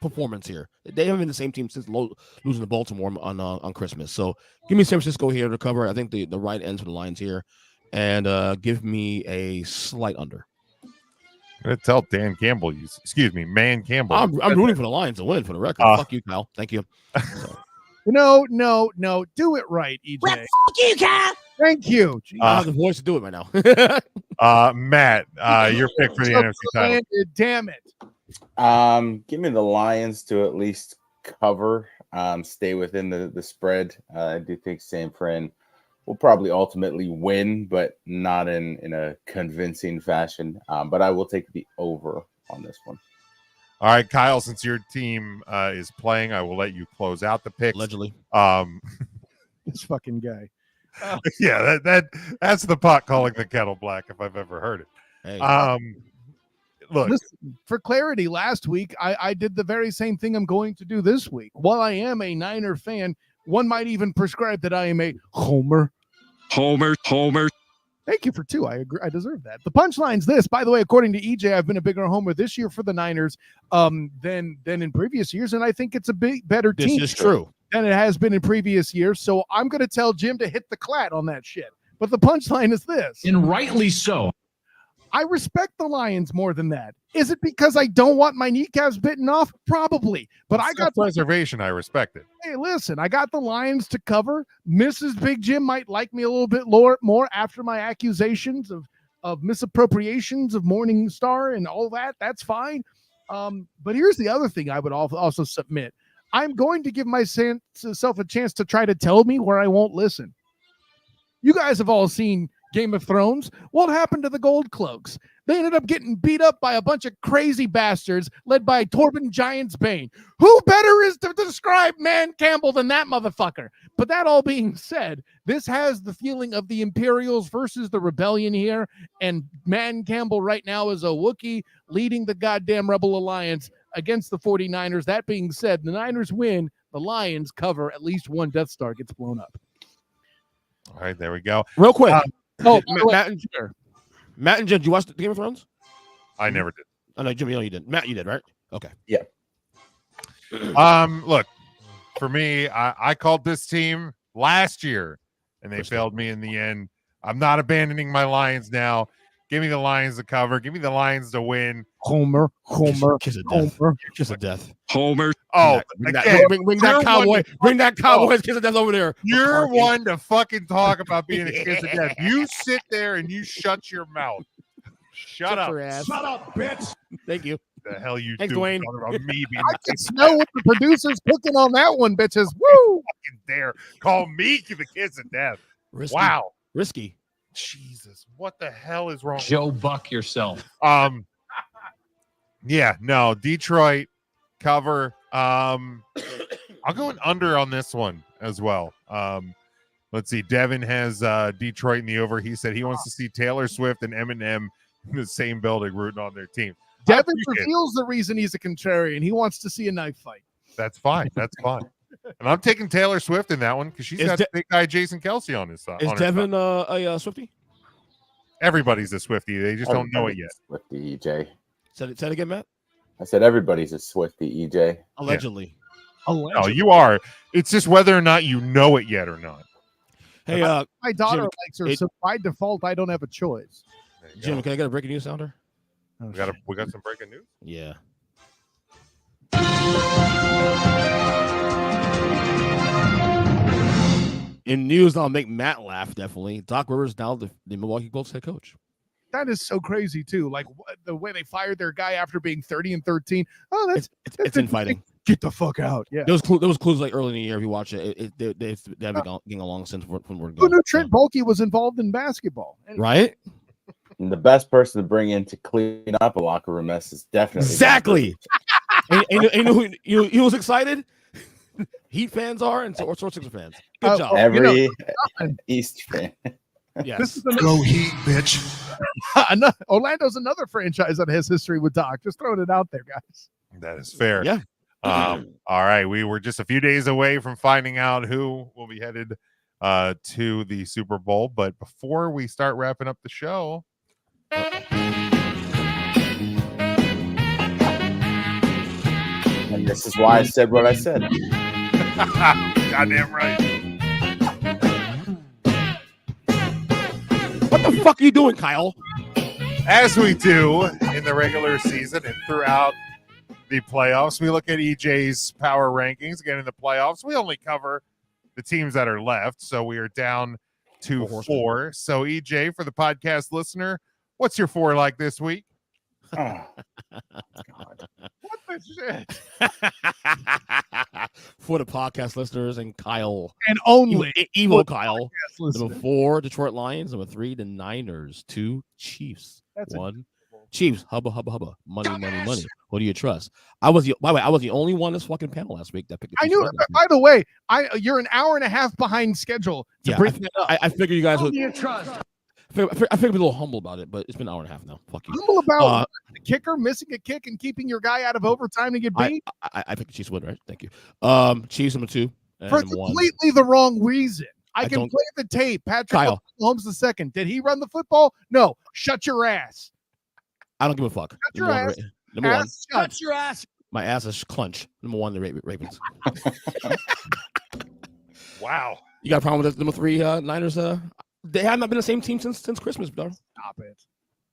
performance here. They haven't been the same team since losing to Baltimore on Christmas. So give me San Francisco here to cover. I think the right ends for the Lions here, and give me a slight under. I'm gonna tell Man Campbell. I'm rooting for the Lions to win for the record. Fuck you, Kyle. Thank you. No, do it right, EJ. Well, fuck you, Kyle. Thank you. I have the voice to do it right now. Matt, your pick for the NFC title. Damn it. Give me the Lions to at least cover, stay within the spread. I do think San Fran will probably ultimately win, but not in a convincing fashion. But I will take the over on this one. All right, Kyle, since your team is playing, I will let you close out the picks. Allegedly. This fucking guy. Yeah, that's the pot calling the kettle black if I've ever heard it. Hey. Look, listen, for clarity, last week I did the very same thing I'm going to do this week. While I am a Niner fan, one might even prescribe that I am a homer. Thank you for 2. I agree. I deserve that. The punchline's this, by the way, according to EJ, I've been a bigger homer this year for the Niners than in previous years, and I think it's a big better team. This is true. Than it has been in previous years. So I'm going to tell Jim to hit the clat on that shit. But the punchline is this. And rightly so. I respect the Lions more than that. Is it because I don't want my kneecaps bitten off? Probably. But I got preservation. I respect it. Hey, listen, I got the Lions to cover. Mrs. Big Jim might like me a little bit more after my accusations of misappropriations of Morning Star and all that. That's fine. But here's the other thing I would also submit. I'm going to give myself a chance to try to tell me where I won't listen. You guys have all seen Game of Thrones. What happened to the Gold Cloaks? They ended up getting beat up by a bunch of crazy bastards led by Torben Giantsbane. Who better is to describe Man Campbell than that motherfucker? But that all being said, this has the feeling of the Imperials versus the Rebellion here, and Man Campbell right now is a Wookiee leading the goddamn Rebel Alliance against the 49ers. That being said, the Niners win, the Lions cover, at least one Death Star gets blown up. All right, there we go. Real quick. Matt and Jim, did you watch the Game of Thrones? I never did. Oh, no, Jimmy, no, you didn't. Matt, you did, right? Okay. Yeah. Look, for me, I called this team last year, and they failed me in the end. I'm not abandoning my Lions now. Give me the Lions to cover. Give me the Lions to win. Homer. Kiss of death. Kiss of death. Homer. Oh, bring that cowboy. Bring that cowboy's kiss of death over there. You're one to fucking talk about being a kiss of death. You sit there and you shut your mouth. Shut up. Shut up, bitch. Thank you. The hell you Thanks, do Dwayne. about me being I can smell what the producer's cooking on that one, bitches. Woo! fucking dare call me the kiss of death. Risky. Wow. Risky. Jesus, what the hell is wrong? Joe Buck yourself. Yeah, no, Detroit cover. I'll go an under on this one as well. Let's see. Devin has Detroit in the over. He said he wants to see Taylor Swift and Eminem in the same building rooting on their team. Devin reveals the reason he's a contrarian. He wants to see a knife fight. That's fine. That's fine. And I'm taking Taylor Swift in that one because she's got the big guy Jason Kelsey on his side. Is Devin a Swiftie? Everybody's a Swiftie. They just don't know it yet. Swiftie, EJ. Said it again, Matt? I said everybody's a Swiftie, EJ. Allegedly. Yeah. No, you are. It's just whether or not you know it yet or not. Hey, my daughter Jim, likes her, so by default, I don't have a choice. Jim, can I get a breaking news sounder? We got some breaking news. Yeah. In news that'll make Matt laugh, definitely. Doc Rivers now the Milwaukee Bucks head coach. That is so crazy too. Like the way they fired their guy after being 30-13. Oh, that's infighting. Get the fuck out. Yeah. There was clues like early in the year. If you watch it, they haven't been getting along since when we're Who gone. knew Trent Baalke was involved in basketball? Anyway. Right? And the best person to bring in to clean up a locker room mess is definitely Exactly. and you was excited? Heat fans are, and so Sixers fans. Good job. Every East fan. Yes. This is Go Heat, bitch. Orlando's another franchise that has history with Doc. Just throwing it out there, guys. That is fair. Yeah. All right. We were just a few days away from finding out who will be headed to the Super Bowl. But before we start wrapping up the show, And this is why I said what I said. goddamn right. What the fuck are you doing, Kyle? As we do in the regular season and throughout the playoffs, we look at EJ's power rankings. Again, in the playoffs, we only cover the teams that are left, so we are down to 4. So, EJ, for the podcast listener, what's your 4 like this week? Oh, What the shit? For the podcast listeners and Kyle. And only evil Kyle. Listener. Number 4, Detroit Lions. Number 3, the Niners. 2, Chiefs. That's 1, Chiefs. Hubba, hubba, hubba. Money, money, money. What do you trust? By the way, I was the only one in this fucking panel last week that picked the I Chiefs. knew. By the way, you're an hour and a half behind schedule to bring that up. I figured you guys would. You trust. I figured be a little humble about it, but it's been an hour and a half now. Fuck you. Humble about the kicker missing a kick and keeping your guy out of overtime to get beat I picked the Chiefs win, right? Thank you. Chiefs number 2. for number 1. completely the wrong reason. I can don't- play the tape. Patrick Kyle. Mahomes the second. Did he run the football? No. Shut your ass. I don't give a fuck. Shut your Number ass. one, number 1. Ass shut. your ass. My ass is clench. Number 1, the Ravens. Wow. You got a problem with the number 3 Niners? They have not been the same team since Christmas, bro. Stop it.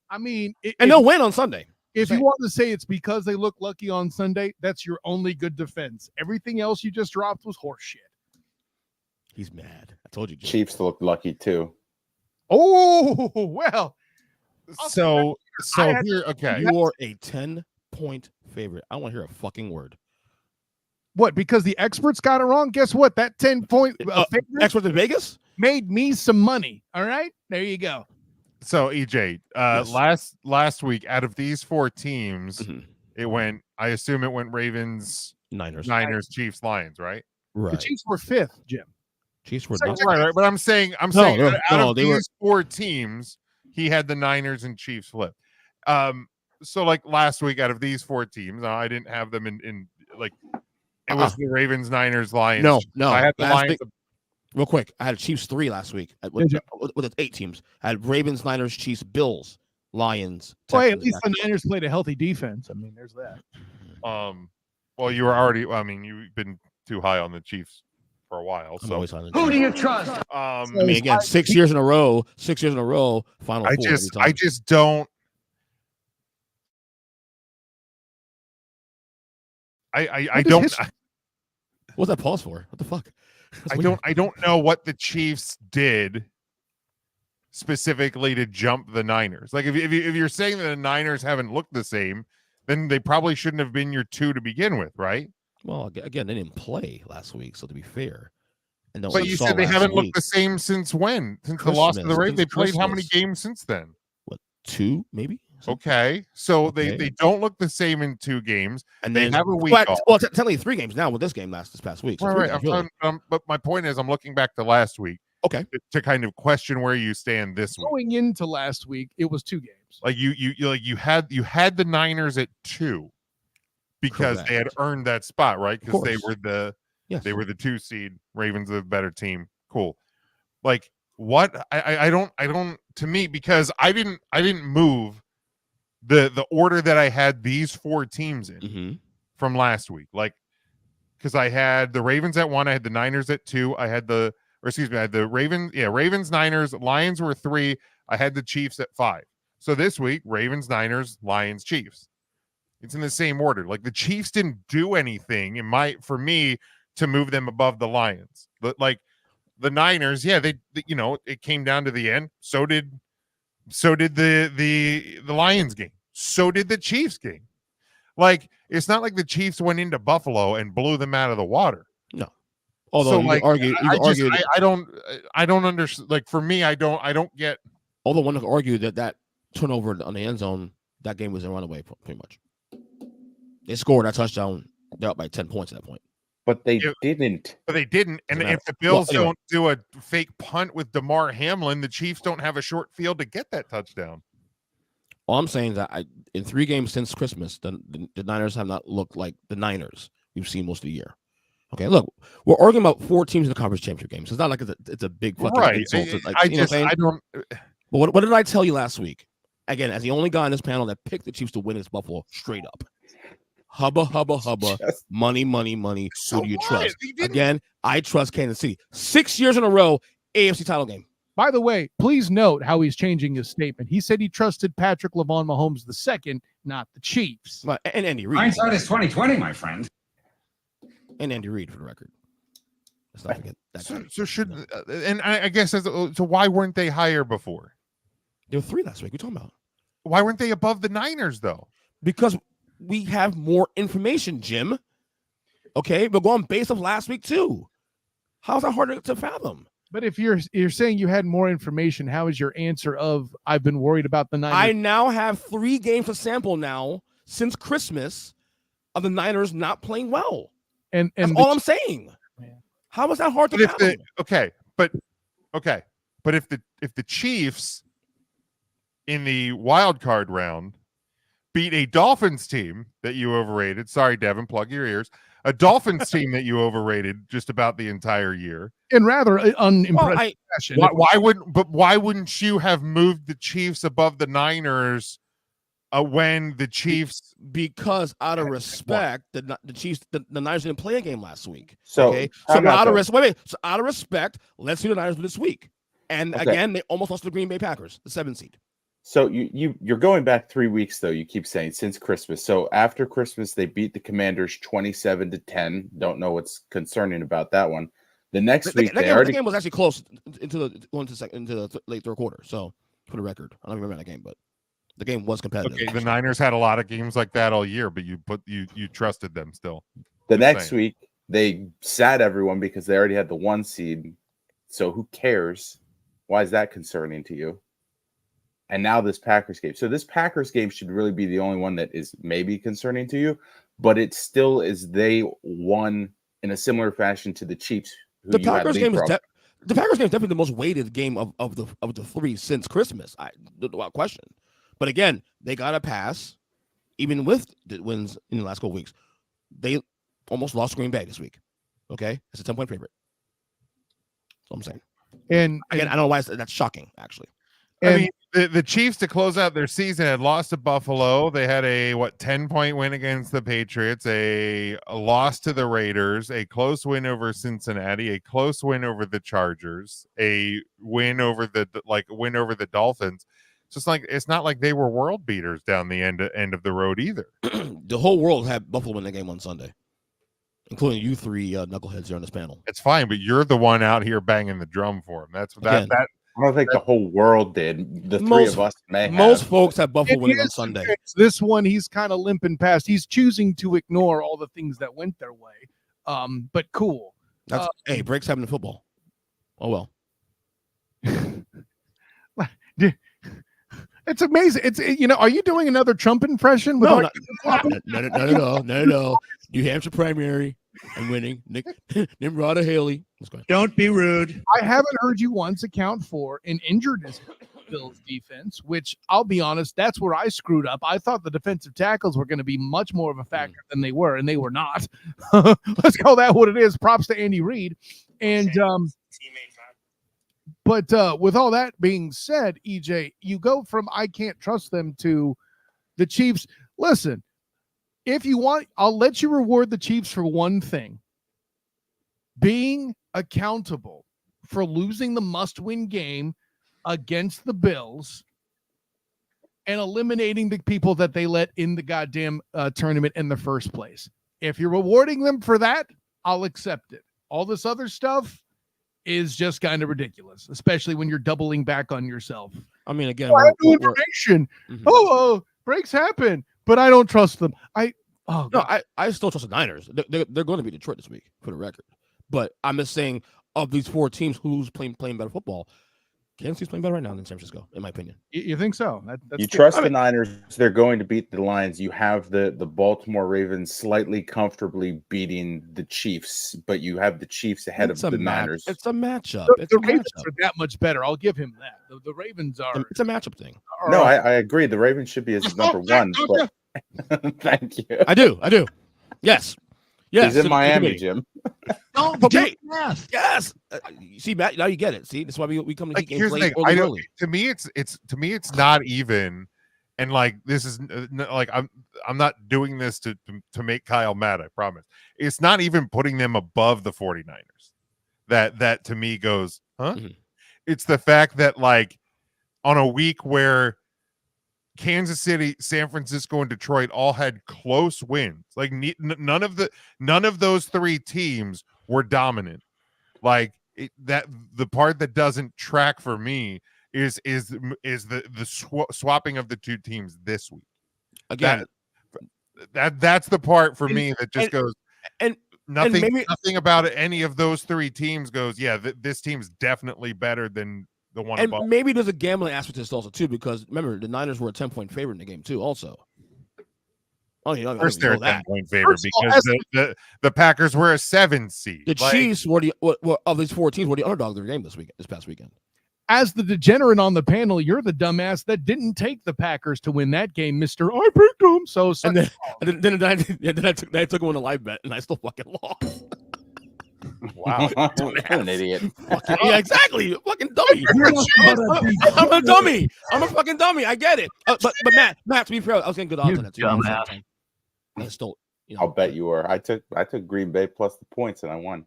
I mean, And they'll win on Sunday. if you want to say it's because they look lucky on Sunday, that's your only good defense. Everything else you just dropped was horseshit. He's mad. I told you. Jim. Chiefs look lucky too. Oh, well. So here, okay. You are a 10-point favorite. I don't want to hear a fucking word. What? Because the experts got it wrong? Guess what? That 10-point favorite Expert in Vegas? made me some money. All right? There you go. So EJ, Yes. last week, out of these 4 teams, it went. I assume it went Ravens, Niners, Chiefs, Lions, right? Right. The Chiefs were 5th, Jim. Chiefs were Right. But I'm saying, out of these 4 teams, he had the Niners and Chiefs flip. So like last week, out of these 4 teams, I didn't have them in like it was the Ravens, Niners, Lions. No. I had the Lions. Real quick, I had Chiefs 3 last week with the 8 teams. I had Ravens, Niners, Chiefs, Bills, Lions. Well, hey, at Texans. least the Niners played a healthy defense. I mean, there's that. Well, you were already. I mean, you've been too high on the Chiefs for a while. I'm So always on the Who do you trust? I mean, again, 6 years in a row. 6 years in a row. Final I four every time. just don't. I don't. What's that pause for? What the fuck? I don't know what the Chiefs did specifically to jump the Niners. Like if you're saying that the Niners haven't looked the same, then they probably shouldn't have been your 2 to begin with, right? Well, again, they didn't play last week, so to be fair. And But you said they haven't looked the same since when? Since the loss to the Ravens? They played how many games since then? What, 2 maybe? Okay, so they don't look the same in 2 games, And they then have a week well, off. well, technically 3 games now with this game this past week. So Right. But my point is, I'm looking back to last week. Okay. To kind of question where you stand this week. Going into last week, it was 2 games. Like you had the Niners at 2 because they had earned that spot, right? Because they were the 2 seed. Ravens the better team. Cool. Like what? I don't. To me, because I didn't move the order that I had these 4 teams in from last week. Like because I had the Ravens at 1, I had the Niners at 2, I had the Ravens, Niners, Lions were 3, I had the Chiefs at 5. So this week, Ravens, Niners, Lions, Chiefs. It's in the same order. Like the Chiefs didn't do anything for me to move them above the Lions. But like the Niners, they it came down to the end. So did the Lions game. So did the Chiefs game. Like, it's not like the Chiefs went into Buffalo and blew them out of the water. No. Although so, I don't understand. Like, for me, I don't get. Although one could argue that turnover on the end zone, that game was a runaway, pretty much. They scored that touchdown. They're up by 10 points at that point. But they didn't. But they didn't. And if the Bills don't do a fake punt with DeMar Hamlin, the Chiefs don't have a short field to get that touchdown. All I'm saying is that in 3 games since Christmas, the Niners have not looked like the Niners we've seen most of the year. Okay, look, we're arguing about 4 teams in the conference championship game, so it's not like it's a big fucking insult. I don't. But what did I tell you last week? Again, as the only guy on this panel that picked the Chiefs to win against Buffalo, straight up. Hubba, hubba, hubba. Money, money, money. Who do you trust? Again, I trust Kansas City. 6 years in a row, AFC title game. By the way, please note how he's changing his statement. He said he trusted Patrick LaVon Mahomes II, not the Chiefs. And Andy Reid. Hindsight is 20/20, my friend. And Andy Reid, for the record. Let's not forget that. So should and I guess so why weren't they higher before? There were 3 last week. What are you talking about? Why weren't they above the Niners though? Because we have more information, Jim. Okay, we're going based off last week too. How's that hard to fathom? But if you're saying you had more information, how is your answer of I've been worried about the Niners? I now have 3 games to sample now since Christmas of the Niners not playing well. And that's all I'm saying. How is that hard to fathom? But if the Chiefs in the wild card round beat a Dolphins team that you overrated, sorry Devin, plug your ears, a Dolphins team that you overrated just about the entire year, in rather unimpressive fashion. Why wouldn't you have moved the Chiefs above the Niners when the Chiefs? Because out of respect, the Chiefs, the Niners didn't play a game last week. So out of respect, let's see the Niners do this week. And again, they almost lost to the Green Bay Packers, the 7th seed. So you're going back 3 weeks though. You keep saying since Christmas. So after Christmas, they beat the Commanders 27-10. Don't know what's concerning about that one. The next week, the game was actually close into the late third quarter. So for the record, I don't remember that game, but the game was competitive. Okay, the Niners had a lot of games like that all year, but you trusted them still. The next week, they sat everyone because they already had the 1 seed. So who cares? Why is that concerning to you? And now this Packers game. So this Packers game should really be the only one that is maybe concerning to you, but it still is. They won in a similar fashion to the Chiefs. The Packers game is definitely the most weighted game of the 3 since Christmas. Without question. But again, they got a pass, even with the wins in the last couple weeks. They almost lost Green Bay this week. Okay, it's a 10-point favorite. That's what I'm saying. And again, I don't know why that's shocking. Actually, I mean, the Chiefs to close out their season had lost to Buffalo. They had a 10-point win against the Patriots, a loss to the Raiders, a close win over Cincinnati, a close win over the Chargers, a win over the Dolphins. It's not like they were world beaters down the end of the road either. The whole world had Buffalo win the game on Sunday, including you 3 knuckleheads here on this panel. It's fine, but you're the one out here banging the drum for them. That I don't think the whole world did. The 3 of us may have. Most folks have Buffalo winning on Sunday. This one, he's kind of limping past. He's choosing to ignore all the things that went their way. But cool. Hey, breaks happen in football. Oh, well. It's amazing. Are you doing another Trump impression? No. New Hampshire primary. I'm winning. Nimrod Haley. Let's go. Don't be rude. I haven't heard you once account for an injuredness Bills defense, which I'll be honest, that's where I screwed up. I thought the defensive tackles were going to be much more of a factor than they were, and they were not. Let's call that what it is. Props to Andy Reid. And but with all that being said, EJ, you go from I can't trust them to the Chiefs. Listen, if you want, I'll let you reward the Chiefs for one thing: being accountable for losing the must-win game against the Bills and eliminating the people that they let in the goddamn tournament in the first place. If you're rewarding them for that, I'll accept it. All this other stuff is just kind of ridiculous, especially when you're doubling back on yourself. I mean, again, I have no information. Breaks happen, but I don't trust them. Oh, no, I still trust the Niners. They're going to be Detroit this week, for the record. But I'm just saying, of these 4 teams, who's playing better football? Kansas City's playing better right now than San Francisco, in my opinion. You think so? That's you trust the Niners. They're going to beat the Lions. You have the Baltimore Ravens slightly comfortably beating the Chiefs, but you have the Chiefs ahead of the Niners. It's a matchup. The Ravens are that much better. I'll give him that. The Ravens are. It's a matchup thing. No, I agree. The Ravens should be his number one. But thank you. I do. Yes. He's in Miami, Jim. Okay. Yes. See, Matt, now you get it. See, that's why we come to like, here's the thing. To me, it's not even, and like this is like I'm not doing this to make Kyle mad. I promise. It's not even putting them above the 49ers. That to me goes, huh? Mm-hmm. It's the fact that like on a week where Kansas City, San Francisco, and Detroit all had close wins. Like none of those 3 teams were dominant. Like that, the part that doesn't track for me is the swapping of the 2 teams this week. Again, that's the part for me that just goes and nothing about any of those 3 teams goes. Yeah, this team's definitely better than. The one and above. Maybe there's a gambling aspect to this also too, because remember the Niners were a 10-point favorite in the game too. Also, of course they're a 10-point favorite because the Packers were a 7 seed. The Chiefs were of these 4 teams were the underdog of their game this past weekend. As the degenerate on the panel, you're the dumbass that didn't take the Packers to win that game, Mister. I picked them. So and then I took him on a live bet and I still fucking lost. Wow, I'm an idiot. Yeah, exactly. You fucking dummy. I'm a dummy. I'm a fucking dummy. I get it. But Matt, to be fair, I was getting good odds on that too. I still, I'll bet you were. I took Green Bay plus the points and I won.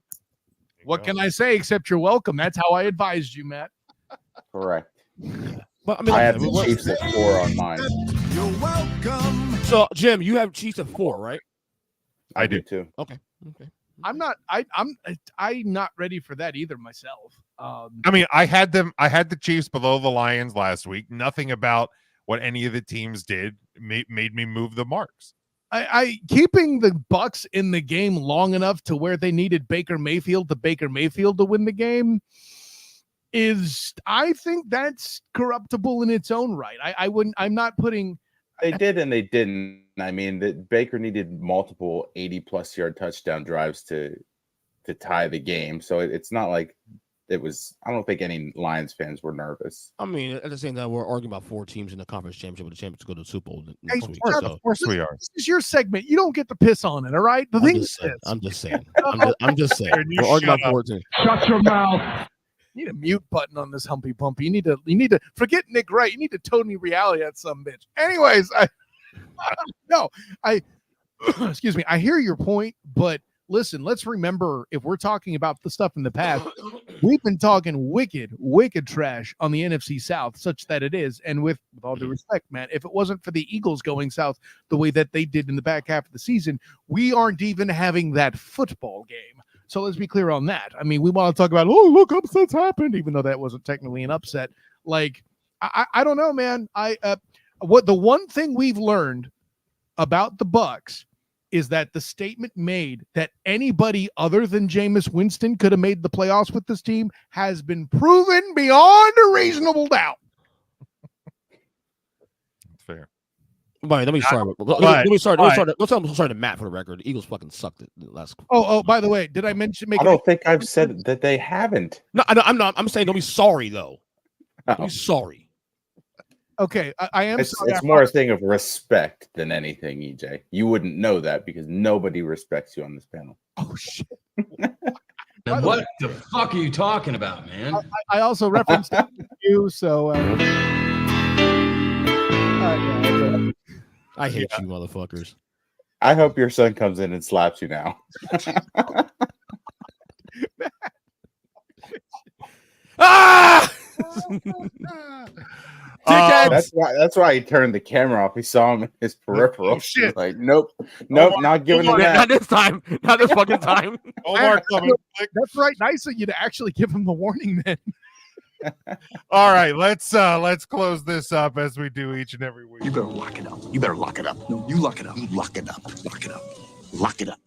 What can I say except you're welcome? That's how I advised you, Matt. Correct. But I mean, I have the Chiefs at 4 on mine. You're welcome. So Jim, you have Chiefs at 4, right? I do too. Okay. I'm not ready for that either myself. I mean, I had the Chiefs below the Lions last week. Nothing about what any of the teams did made me move the marks. I keeping the Bucks in the game long enough to where they needed Baker Mayfield to win the game I think that's corruptible in its own right. I'm not putting. They did and they didn't. I mean, that Baker needed multiple 80-plus yard touchdown drives to tie the game. So it's not like it was. I don't think any Lions fans were nervous. I mean, at the same time, we're arguing about 4 teams in the conference championship with the champions to go to the Super Bowl next week. Of course we are. This is your segment. You don't get to piss on it. All right. I'm just saying. We're arguing about 4 teams. Shut your mouth. You need a mute button on this Humpy Pumpy. You need to forget Nick Wright. You need to Tony Reality at some bitch. Anyways, excuse me. I hear your point, but listen, let's remember, if we're talking about the stuff in the past, we've been talking wicked trash on the NFC South, such that it is. And with all due respect, man, if it wasn't for the Eagles going south the way that they did in the back half of the season, we aren't even having that football game. So let's be clear on that. I mean, we want to talk about, oh, look, upsets happened, even though that wasn't technically an upset. Like, I don't know, man. What the one thing we've learned about the Bucks is that the statement made that anybody other than Jameis Winston could have made the playoffs with this team has been proven beyond a reasonable doubt. That's fair. Right, let me start. Let's start to Matt for the record. The Eagles fucking sucked it last. Oh, by the way, did I mention? I don't think I've said that they haven't. No, I'm not. I'm saying don't be sorry though. Don't be sorry. Okay, I am. It's more a thing of respect than anything, EJ. You wouldn't know that because nobody respects you on this panel. Oh shit! What the fuck are you talking about, man? I also referenced you, so. I hate you, motherfuckers. I hope your son comes in and slaps you now. Ah! That's why he turned the camera off. He saw him in his peripheral. Oh, shit. Like, nope, not giving him that. Not this time. Not this fucking time. That's right. Nice of you to actually give him the warning then. All right, let's close this up as we do each and every week. You better lock it up. You better lock it up. No, you lock it up. You lock it up. Lock it up. Lock it up.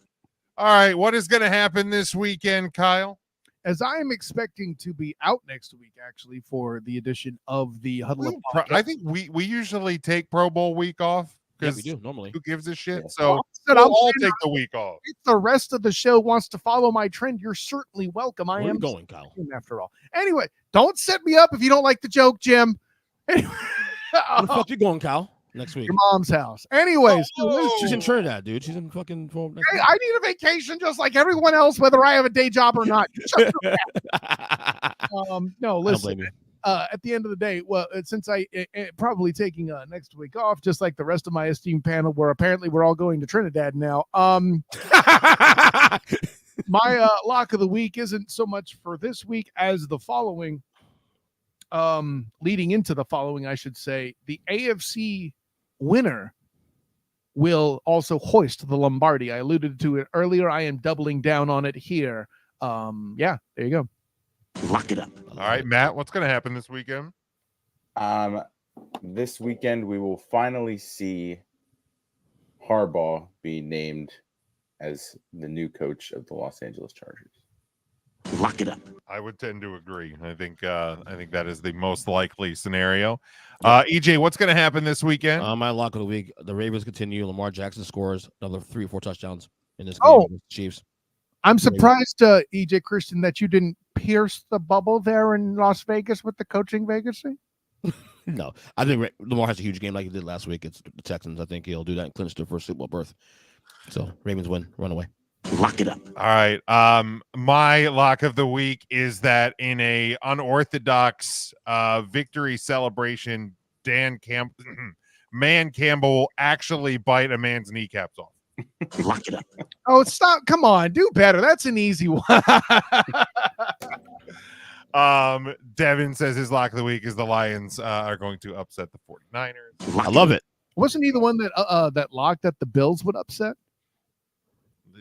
All right, what is going to happen this weekend, Kyle? As I am expecting to be out next week, actually, for the edition of the Huddle Up podcast. I think we usually take Pro Bowl week off. Yeah, we do normally. Who gives a shit? Yeah. So I'll all take the week off. If the rest of the show wants to follow my trend, you're certainly welcome. I Where am you going, Kyle? after all. Anyway, don't set me up if you don't like the joke, Jim. Anyway, Where the fuck you going, Kyle? Next week. Your mom's house. Anyways, She's in Trinidad, dude. She's in fucking. Hey, I need a vacation just like everyone else, whether I have a day job or not. Shut your mouth. No, listen. At the end of the day, well, since I probably taking next week off, just like the rest of my esteemed panel, where apparently we're all going to Trinidad now. My lock of the week isn't so much for this week as the following. Leading into the following, I should say, the AFC winner will also hoist the Lombardi. I alluded to it earlier. I am doubling down on it here. Yeah, there you go. Lock it up. All right, Matt, what's going to happen this weekend? This weekend we will finally see Harbaugh be named as the new coach of the Los Angeles Chargers. Lock it up. I would tend to agree. I think that is the most likely scenario. EJ, what's going to happen this weekend? My lock of the week: the Ravens continue. Lamar Jackson scores another 3 or 4 touchdowns in this game Oh. against the Chiefs. I'm surprised, EJ Christian, that you didn't pierce the bubble there in Las Vegas with the coaching vacancy. No, I think Lamar has a huge game like he did last week. It's the Texans. I think he'll do that and clinch their first Super Bowl berth. So Ravens win, run away. Lock it up. All right. My lock of the week is that in a unorthodox victory celebration, Man Campbell will actually bite a man's kneecaps off. Lock it up. Oh, stop. Come on. Do better. That's an easy one. Devin says his lock of the week is the Lions are going to upset the 49ers. I love it. Wasn't he the one that locked that the Bills would upset?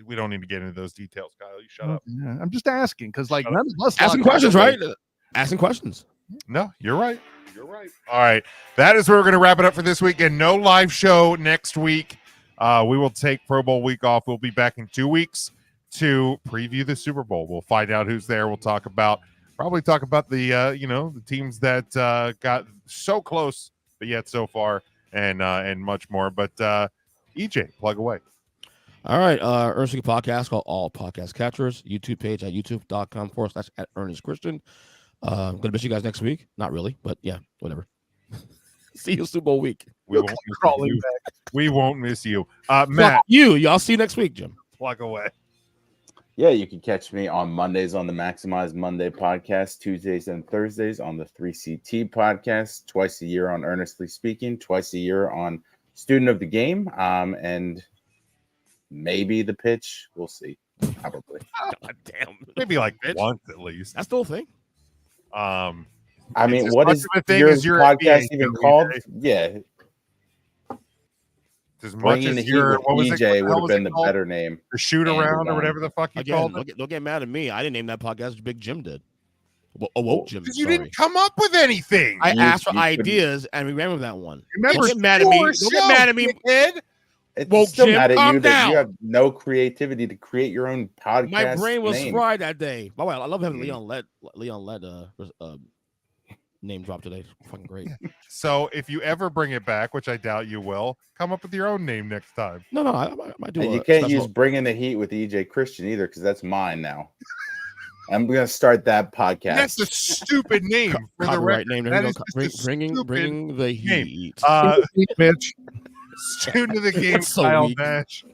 We don't need to get into those details, Kyle. You shut up. Yeah, I'm just asking because, like, none of us Asking questions, right? Asking questions. No, you're right. You're right. All right. That is where we're going to wrap it up for this week. And no live show next week. We will take Pro Bowl week off. We'll be back in 2 weeks to preview the Super Bowl. We'll find out who's there. We'll probably talk about the the teams that got so close but yet so far, and much more. But EJ, plug away. All right. Ernest Podcast called All Podcast Catchers. YouTube page at youtube.com/@ErnestChristian. I'm gonna miss you guys next week. Not really, but yeah, whatever. See you Super Bowl week. We won't miss you. Matt, y'all see you next week, Jim. Plug away. Yeah, you can catch me on Mondays on the Maximize Monday podcast, Tuesdays and Thursdays on the 3CT podcast, twice a year on Earnestly Speaking, twice a year on Student of the Game, and maybe The Pitch. We'll see. Probably. God damn. Maybe like once at least. That's the whole thing. I mean, what is your podcast even called? Yeah. As much as your EJ would have been the better name. The shoot around or whatever the fuck you called it. Don't get mad at me. I didn't name that podcast. Big Jim did. Woke Jim. Because you didn't come up with anything. I asked for ideas and we ran with that one. Remember, don't get mad at me. Don't get mad at me, kid. It's still mad at you that you have no creativity to create your own podcast. My brain was name. fried that day. By the way, I love having Leon Led name drop today. It's fucking great. So if you ever bring it back, which I doubt you will, come up with your own name next time. No, I might do. And you can't use "Bringing the Heat" with EJ Christian either, because that's mine now. I'm gonna start that podcast. That's a stupid name for the right name. That is bringing the heat. Bitch. Student of the Game, so Kyle weak. Nash.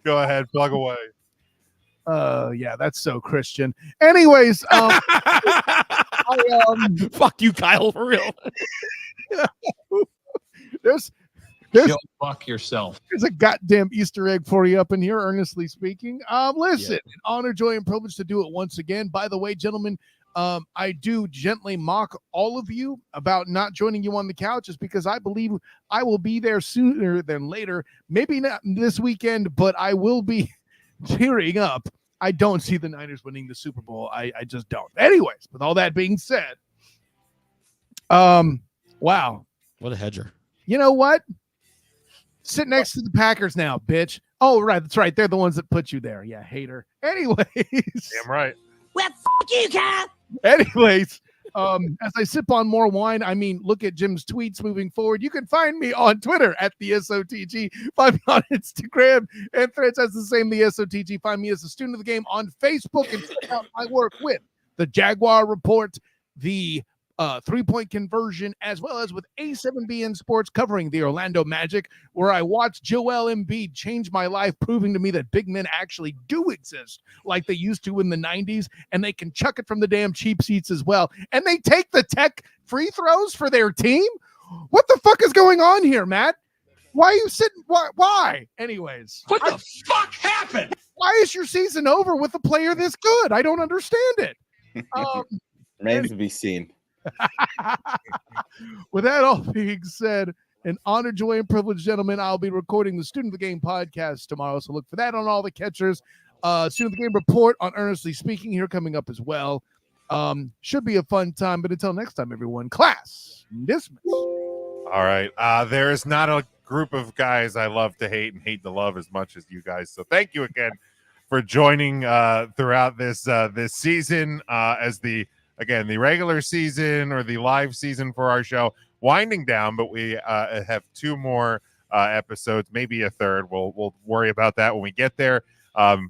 Go ahead, plug away. Yeah, that's so Christian. Anyways, fuck you, Kyle, for real. There's fuck yourself. There's a goddamn Easter egg for you up in here, Earnestly Speaking. Listen, an honor, joy, and privilege to do it once again. By the way, gentlemen, I do gently mock all of you about not joining you on the couch, just because I believe I will be there sooner than later. Maybe not this weekend, but I will be cheering up. I don't see the Niners winning the Super Bowl. I just don't. Anyways, with all that being said, Wow. What a hedger. You know what? Sit next to the Packers now, bitch. Oh, right. That's right. They're the ones that put you there. Yeah, hater. Anyways. Damn right. Well, fuck you, Cap. Anyways, as I sip on more wine, I mean, look at Jim's tweets moving forward. You can find me on Twitter at the SOTG. Find me on Instagram and Threads as the same, the SOTG. Find me as a student of the game on Facebook and check out my work with the Jaguar Report, the 3-point conversion, as well as with A7BN Sports covering the Orlando Magic, where I watched Joel Embiid change my life, proving to me that big men actually do exist like they used to in the 90s, and they can chuck it from the damn cheap seats as well. And they take the tech free throws for their team? What the fuck is going on here, Matt? Why are you sitting? Why? Anyways. What the fuck happened? Why is your season over with a player this good? I don't understand it. Remains to be seen. With that all being said, an honor, joy, and privilege, gentlemen, I'll be recording the Student of the Game podcast tomorrow, so look for that on all the catchers. Student of the Game report on Earnestly Speaking here coming up as well. Should be a fun time, but until next time, everyone, class dismissed. All right. There is not a group of guys I love to hate and hate to love as much as you guys. So thank you again for joining throughout this season as the regular season or the live season for our show winding down, but we have 2 more episodes, maybe a third. We'll worry about that when we get there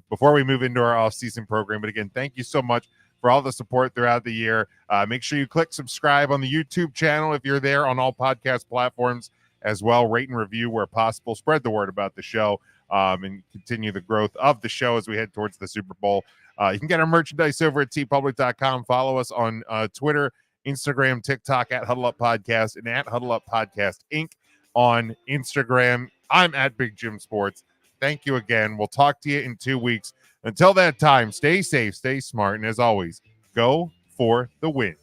before we move into our off-season program. But again, thank you so much for all the support throughout the year. Make sure you click subscribe on the YouTube channel if you're there on all podcast platforms as well. Rate and review where possible. Spread the word about the show and continue the growth of the show as we head towards the Super Bowl. You can get our merchandise over at tpublic.com. Follow us on Twitter, Instagram, TikTok at Huddle Up Podcast and at Huddle Up Podcast Inc. on Instagram. I'm at Big Jim Sports. Thank you again. We'll talk to you in 2 weeks. Until that time, stay safe, stay smart, and as always, go for the win.